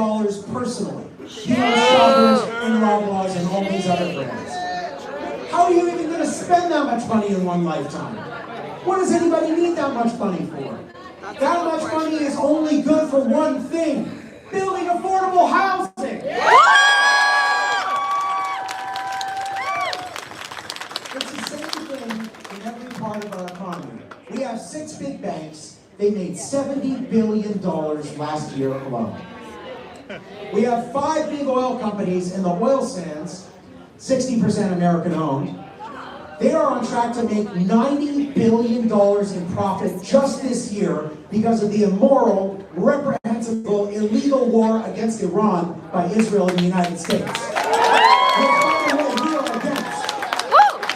personally. He owns Shoppers and Loblaws and all these other brands. How are you even going to spend that much money in one lifetime? What does anybody need that much money for? That much money is only good for one thing: building affordable housing. It's the same thing in every part of our economy. We have 6 big banks. They made $70 billion last year alone. We have 5 big oil companies in the oil sands, 60% American owned. They are on track to make $90 billion in profit just this year because of the immoral, reprehensible, illegal war against Iran by Israel and the United States. We are against.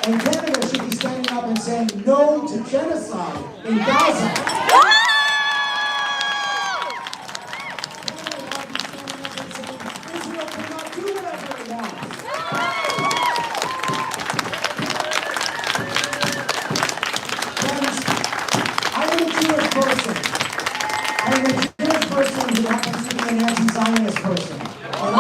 And Canada should be standing up and saying no to genocide in Gaza. Israel cannot do whatever it wants. I'm a Jewish person who happens to be an anti-Zionist person. And I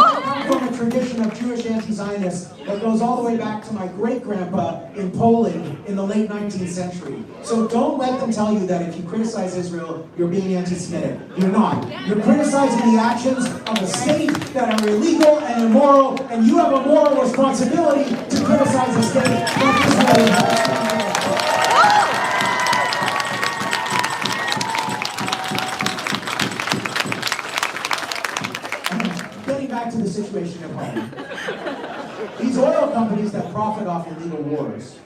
come from a tradition of Jewish anti-Zionists that goes all the way back to my great-grandpa in Poland in the late 19th century. So don't let them tell you that if you criticize Israel, you're being anti-Semitic. You're not. You're criticizing the actions of a state that are illegal and immoral, and you have a moral responsibility to criticize a state that Israel. To the situation at home. These oil companies that profit off illegal wars,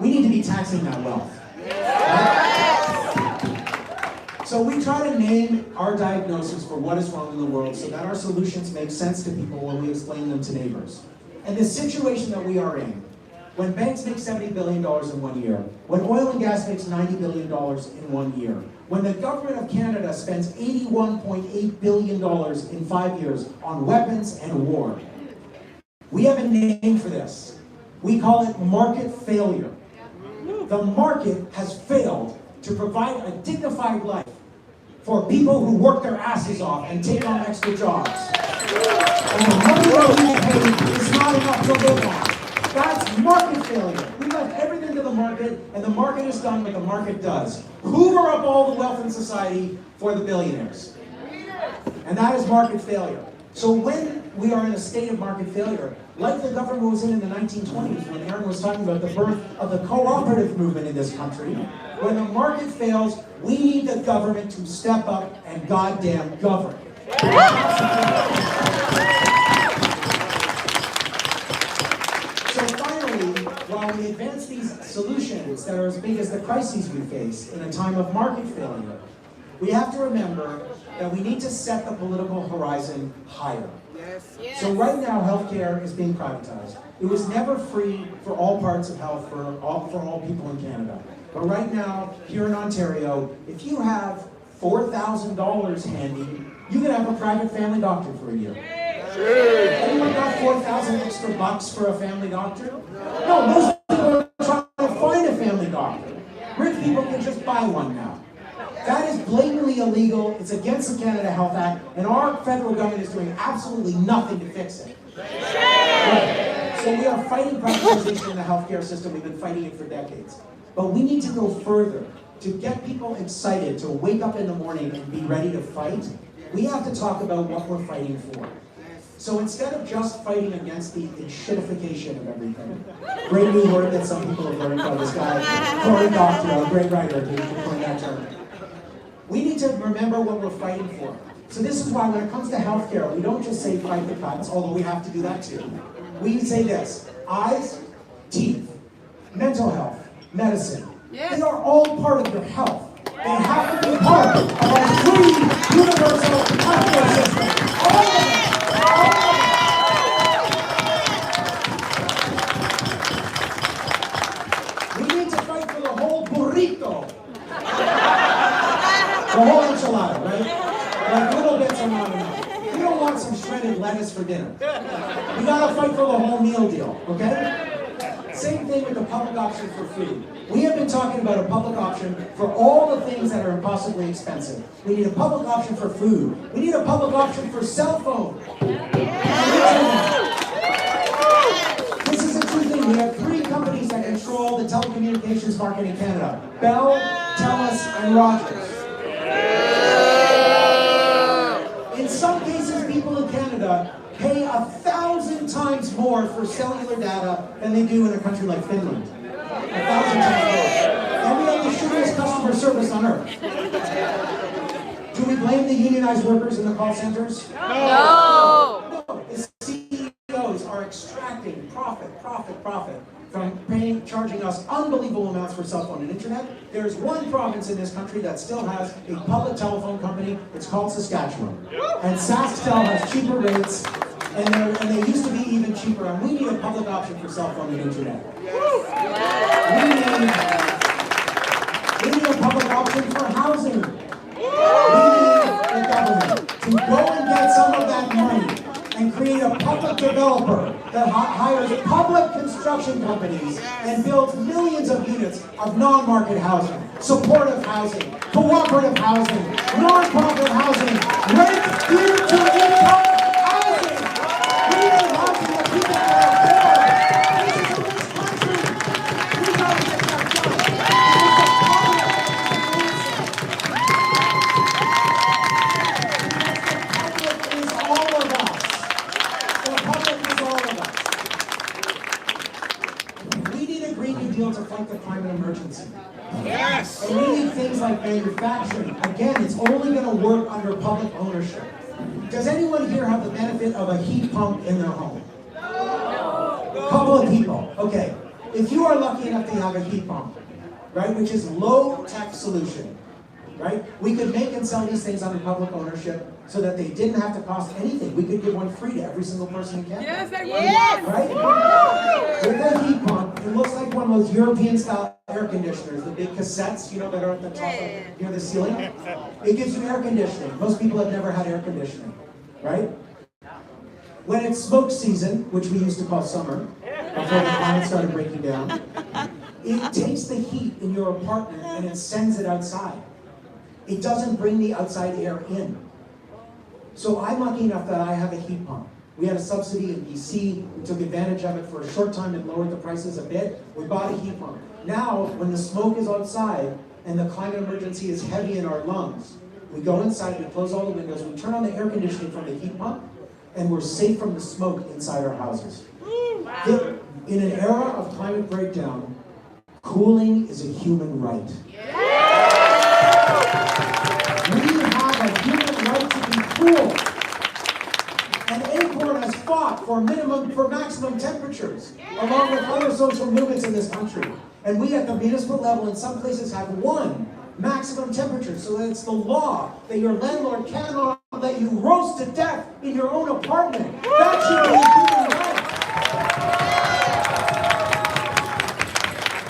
we need to be taxing that wealth. Right? So we try to name our diagnosis for what is wrong in the world so that our solutions make sense to people when we explain them to neighbors. And the situation that we are in, when banks make $70 billion in 1 year, when oil and gas makes $90 billion in 1 year, when the government of Canada spends $81.8 billion in 5 years on weapons and war, we have a name for this. We call it market failure. The market has failed to provide a dignified life for people who work their asses off and take on extra jobs. And the money that we get paid is not enough to live on. That's market failure. We left everything to the market, and the market has done what the market does. Hoover up all the wealth in society for the billionaires. And that is market failure. So when we are in a state of market failure, like the government was in the 1920s, when Aaron was talking about the birth of the cooperative movement in this country, when the market fails, we need the government to step up and goddamn govern. While we advance these solutions that are as big as the crises we face in a time of market failure, we have to remember that we need to set the political horizon higher. Yes. So right now, healthcare is being privatized. It was never free for all parts of health for all people in Canada. But right now, here in Ontario, if you have $4,000 handy, you can have a private family doctor for a year. Anyone got 4,000 extra bucks for a family doctor? No, most people are trying to find a family doctor. Rich people can just buy one now. That is blatantly illegal. It's against the Canada Health Act, and our federal government is doing absolutely nothing to fix it. Right. So we are fighting privatization in the healthcare system. We've been fighting it for decades. But we need to go further. To get people excited, to wake up in the morning and be ready to fight, we have to talk about what we're fighting for. So instead of just fighting against the shitification of everything, great new word that some people have learned by this guy, Cory Doctorow, a great writer, who coined that term. We need to remember what we're fighting for. So this is why when it comes to healthcare, we don't just say fight the cuts, although we have to do that too. We say this: eyes, teeth, mental health, medicine. They are all part of your health. They have to be part of our free, universal healthcare system. All of it. We need to fight for the whole burrito. The whole enchilada, right? Like little bits are not enough. We don't want some shredded lettuce for dinner. We gotta fight for the whole meal deal, okay? Same thing with the public option for food. We have been talking about a public option for all the things that are impossibly expensive. We need a public option for food. We need a public option for cell phone. This is a true thing. We have 3 control the telecommunications market in Canada. Bell, Telus, and Rogers. In some cases, people in Canada pay 1,000 times more for cellular data than they do in a country like Finland. 1,000 times more. And we have the shittiest customer service on earth. Do we blame the unionized workers in the call centers? No. No. The CEOs are extracting profit from charging us unbelievable amounts for cell phone and internet. There's one province in this country that still has a public telephone company. It's called Saskatchewan. And SaskTel has cheaper rates, and they used to be even cheaper. And we need a public option for cell phone and internet. We need a public option for housing. We need the government to go and get some of that money and create a public developer that hires public construction companies and builds millions of units of non-market housing, supportive housing, cooperative housing, non-profit housing, rent-to-income housing. We need housing that people can afford. This is a rich country. We gotta get that done. Deal to fight the climate emergency. Yes. And we need things like manufacturing. Again, it's only going to work under public ownership. Does anyone here have the benefit of a heat pump in their home? No. A couple of people. Okay. If you are lucky enough to have a heat pump, right, which is low-tech solution, right? We could make and sell these things under public ownership so that they didn't have to cost anything. We could give one free to every single person in Canada. Yes, I will. Right? With that heat pump, it looks like one of those European-style air conditioners, the big cassettes, you know, that are at the top of near the ceiling. It gives you air conditioning. Most people have never had air conditioning, right? When it's smoke season, which we used to call summer, before the climate started breaking down, it takes the heat in your apartment and it sends it outside. It doesn't bring the outside air in. So I'm lucky enough that I have a heat pump. We had a subsidy in BC. We took advantage of it for a short time and lowered the prices a bit. We bought a heat pump. Now, when the smoke is outside and the climate emergency is heavy in our lungs, we go inside, we close all the windows, we turn on the air conditioning from the heat pump, and we're safe from the smoke inside our houses. In an era of climate breakdown, cooling is a human right. We have a human right to be cool. And ACORN has fought for maximum temperatures, along with other social movements in this country. And we at the municipal level in some places have won maximum temperature, so that it's the law that your landlord cannot let you roast to death in your own apartment. That should be a human right.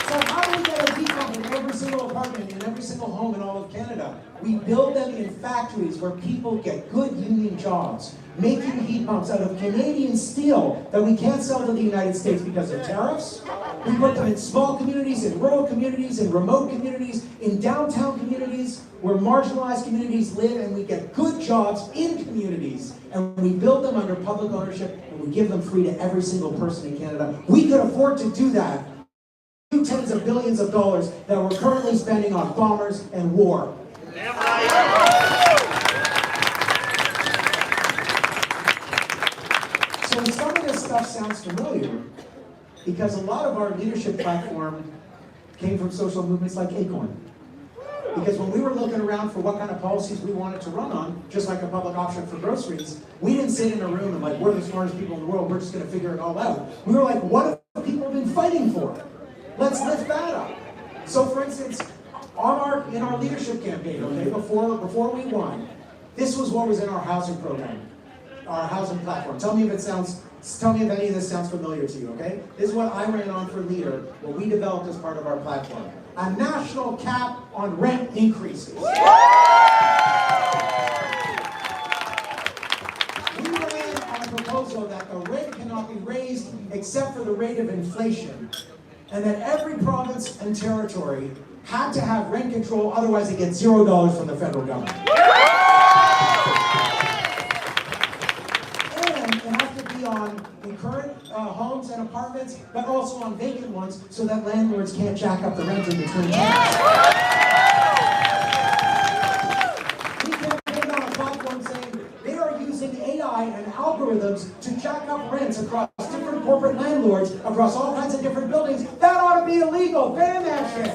So how do we get a heat pump in every single apartment, in every single home in all of Canada? We build them in factories where people get good union jobs, making heat pumps out of Canadian steel that we can't sell to the United States because of tariffs. We put them in small communities, in rural communities, in remote communities, in downtown communities, where marginalized communities live, and we get good jobs in communities, and we build them under public ownership, and we give them free to every single person in Canada. We could afford to do that. Tens of billions of dollars that we're currently spending on bombers and war. So some of this stuff sounds familiar because a lot of our leadership platform came from social movements like ACORN. Because when we were looking around for what kind of policies we wanted to run on, just like a public option for groceries, we didn't sit in a room and like, we're the smartest people in the world, we're just going to figure it all out. We were like, what have people been fighting for? Let's lift that up. So for instance, in our leadership campaign, okay, before we won, this was what was in our housing program, our housing platform. Tell me if any of this sounds familiar to you, okay? This is what I ran on for leader, what we developed as part of our platform. A national cap on rent increases. We ran on a proposal that the rent cannot be raised except for the rate of inflation, and that every province and territory had to have rent control, otherwise they get $0 from the federal government. And it has to be on the current homes and apartments, but also on vacant ones, so that landlords can't jack up the rent in between tenants. We campaigned on a platform saying they are using AI and algorithms to jack up rents across different corporate landlords, across all kinds of different buildings. That ought to be illegal. Ban that shit.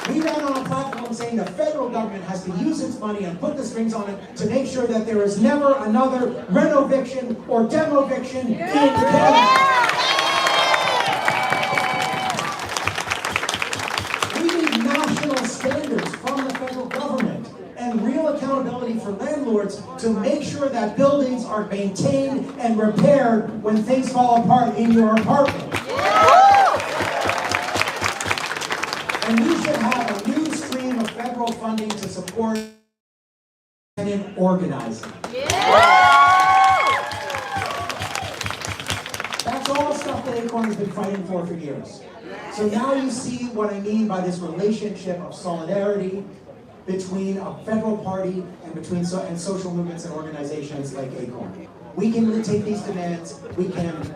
We ran on a platform saying the federal government has to use its money and put the strings on it to make sure that there is never another renoviction or demoviction in Canada. We need national standards from the federal government and real accountability for landlords to make sure that buildings are maintained and repaired when things fall apart in your apartment. And we should have a new stream of federal funding to support tenant organizing. That's all stuff that ACORN has been fighting for years. So now you see what I mean by this relationship of solidarity between a federal party and between and social movements and organizations like ACORN. We can really take these demands, we can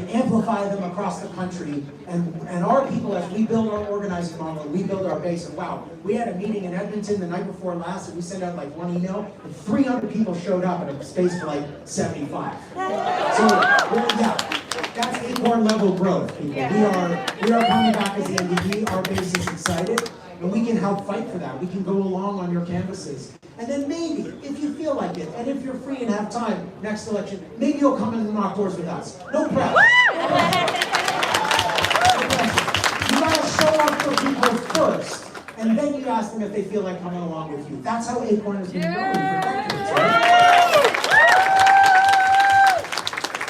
amplify them across the country, and our people, as we build our organizing model, we build our base. And wow, we had a meeting in Edmonton the night before last, and we sent out like one email, and 300 people showed up in a space for like 75. So, yeah, that's ACORN level growth, people. We are coming back as the NDP, our base is excited, and we can help fight for that. We can go along on your canvases. And then maybe, if you feel like it, and if you're free and have time next election, maybe you'll come in and knock doors with us. No pressure. No pressure. You gotta show up for people first, and then you ask them if they feel like coming along with you. That's how ACORN has been growing for decades, right?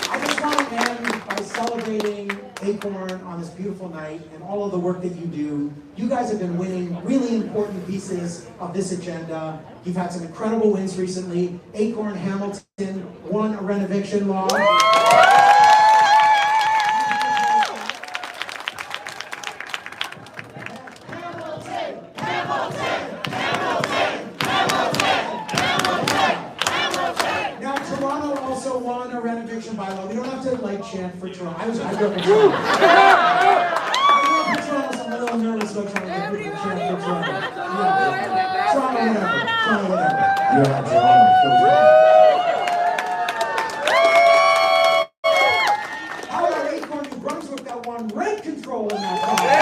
I just want to end by celebrating ACORN on this beautiful night and all of the work that you do. You guys have been winning really important pieces of this agenda. You've had some incredible wins recently. ACORN Hamilton won a renoviction law. Now Toronto also won a renoviction bylaw. We don't have to like chant for Toronto. I grew up in Toronto. So I'm a little nervous about trying to get people to chant for Toronto. Toronto, whatever. Yeah, Toronto. How about ACORN New Brunswick that won rent control in that province?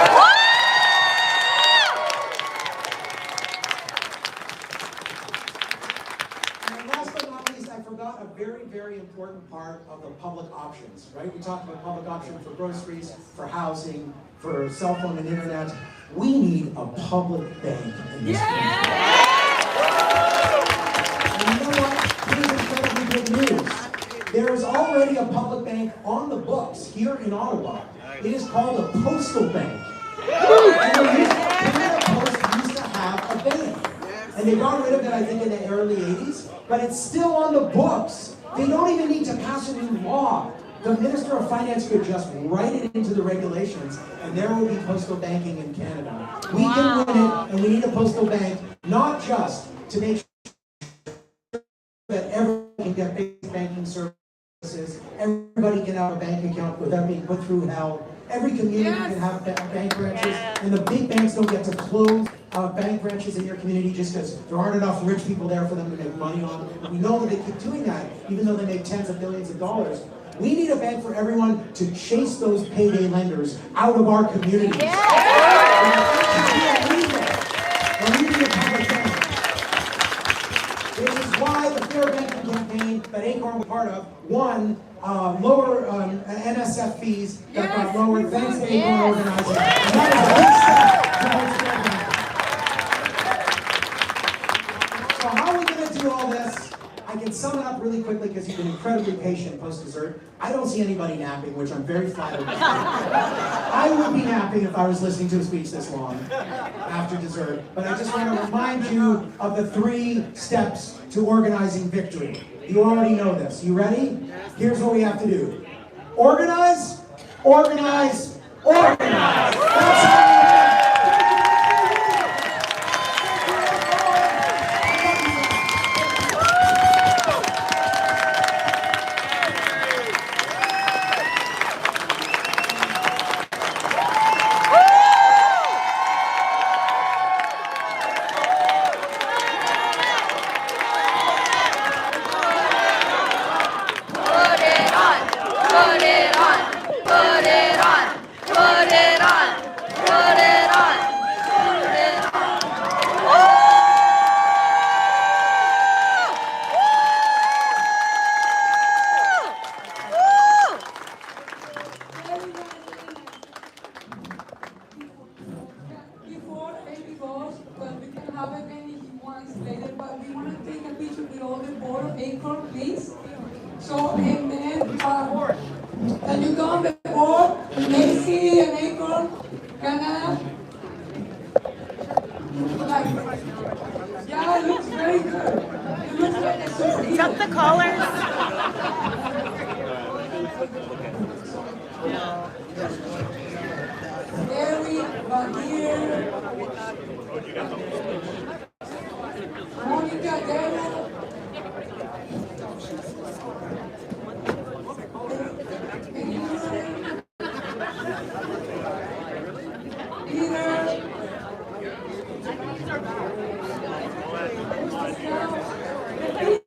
And last but not least, I forgot a very, very important part of the public options, right? We talked about public option for groceries, for housing, for cell phone and internet. We need a public bank in this country. And you know what? Here's incredibly good news. There is already a public bank on the books here in Ottawa. It is called a postal bank. And Canada Post used to have a bank. And they got rid of it, I think, in the early 80s. But it's still on the books. They don't even need to pass a new law. The Minister of Finance could just write it into the regulations, and there will be postal banking in Canada. We can win it, and we need a postal bank, not just to make sure that everyone can get basic banking services, everybody can have a bank account without being put through hell, every community can have bank branches, and the big banks don't get to close bank branches in your community just because there aren't enough rich people there for them to make money on. We know that they keep doing that, even though they make tens of billions of dollars. We need a bank for everyone to chase those payday lenders out of our communities. We need a public bank. This is why the Fair Banking campaign that ACORN was part of won lower NSF fees that got lowered thanks to ACORN organizing. And that is a big step towards fair banking. So how are we going to do all this? I can sum it up really quickly because you've been incredibly patient post-dessert. I don't see anybody napping, which I'm very flattered by. I would be napping if I was listening to a speech this long after dessert. But I just want to remind you of the 3 steps to organizing victory. You already know this. You ready? Here's what we have to do. Organize, organize, organize. That's how we win. translated, but we want to take a picture with all the board of ACORN, please. So, and then, can you go on the board? Macy and ACORN, Gala. Like, yeah, it looks very good. It looks like a superhero. Tuck the collars. Gary, Bahir, Monica, Gala.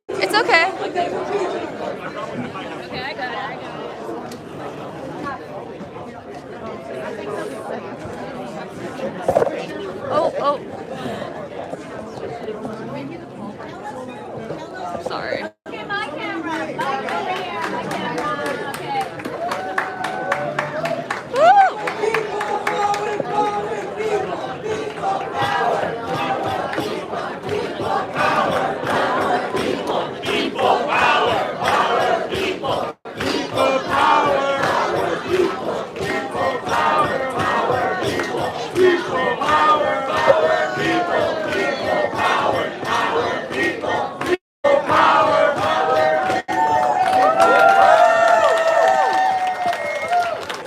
It's okay. Oh, oh. Sorry. Okay, my camera. Over here. My camera. Okay. Woo!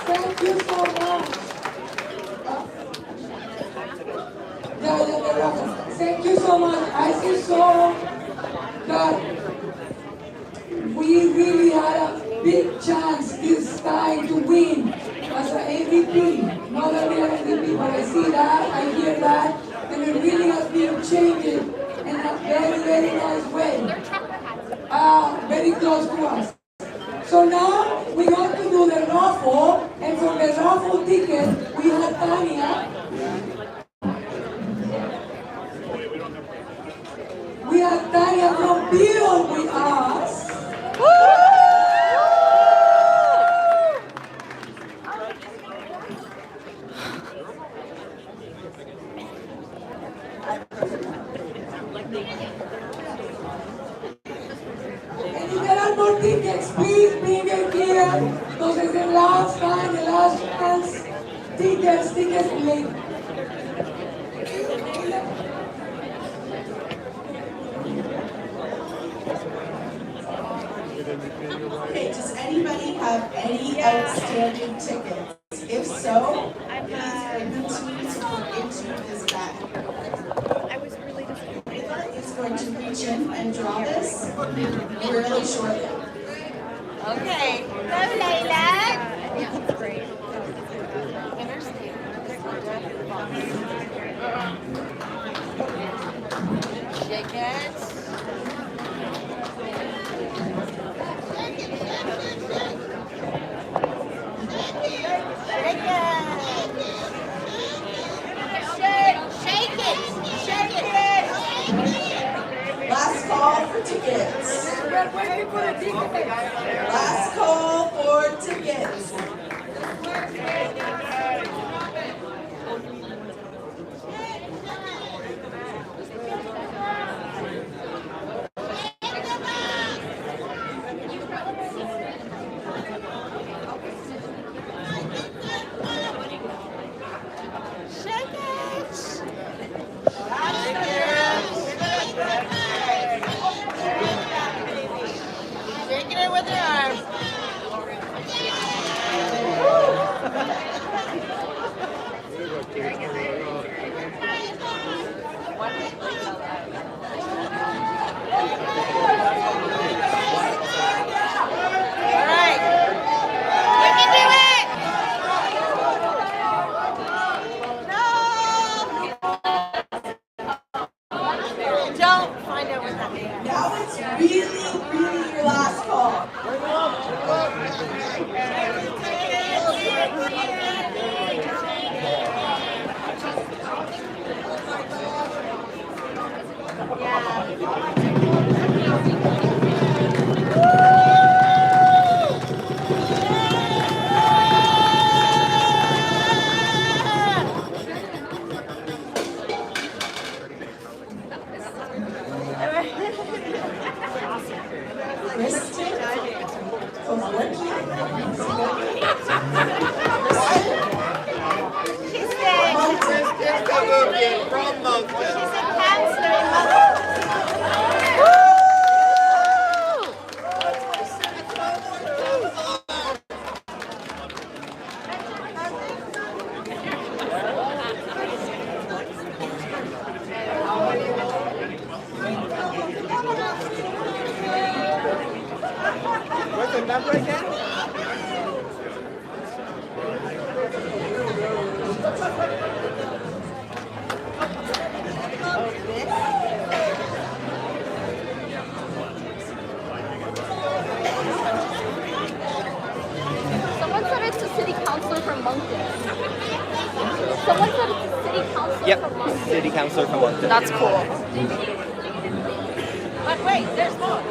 Thank you so much. Thank you so much. I see so that we really had a big chance this time to win as an MVP. Not that we are MVP, but I see that, I hear that, and it really has been changing in a very, very nice way. Very close to us. So now we got to do the raffle, and from the raffle ticket, we had Tanya. We have Tanya from Bill with us. And if there are more tickets, please bring it here. Because it's the last time, the last chance. Tickets, please. Okay, does anybody have any outstanding tickets? If so, please bring them to me to put into this bag. Ava is going to reach in and draw this really shortly. Okay. Go, Layla. Shake it. Last call for tickets. Last call for tickets. Shaking it with your arms. All right. You can do it. No. Don't find out what that means. Now it's really your last call. Kristen from working. She's a counselor in Moncton. What's the number again? Someone said it's a city councilor from Moncton. Someone said it's a city councilor from Moncton. City councilor from Moncton. That's cool. But wait, there's more.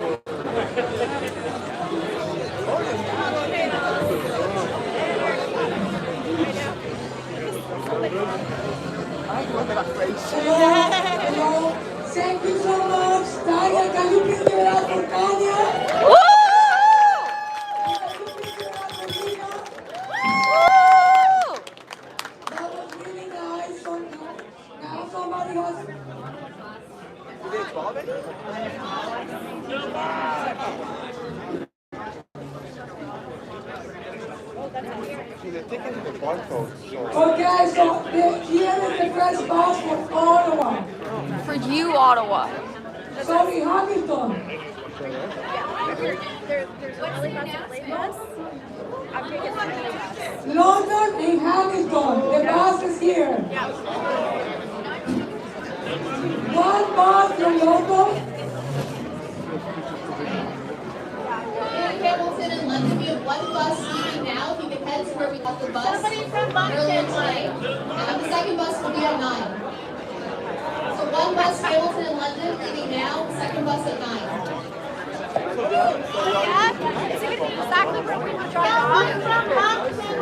Hello. Thank you so much. Tanya, can you please give it up for Tanya? Woo! Can you please give it up for Tina? Woo! That was really nice. So now somebody has... Okay, so here is the press box for Ottawa. For you, Ottawa. Sorry, Hamilton. London and Hamilton. The bus is here. One bus from London. Hamilton and London, we have one bus leaving now. If you could head to where we got the bus. Somebody from Moncton. Earlier tonight. And the second bus will be at 9. So one bus Hamilton and London leaving now, the second bus at 9. Yeah, is it exactly where we were driving? Someone from Moncton,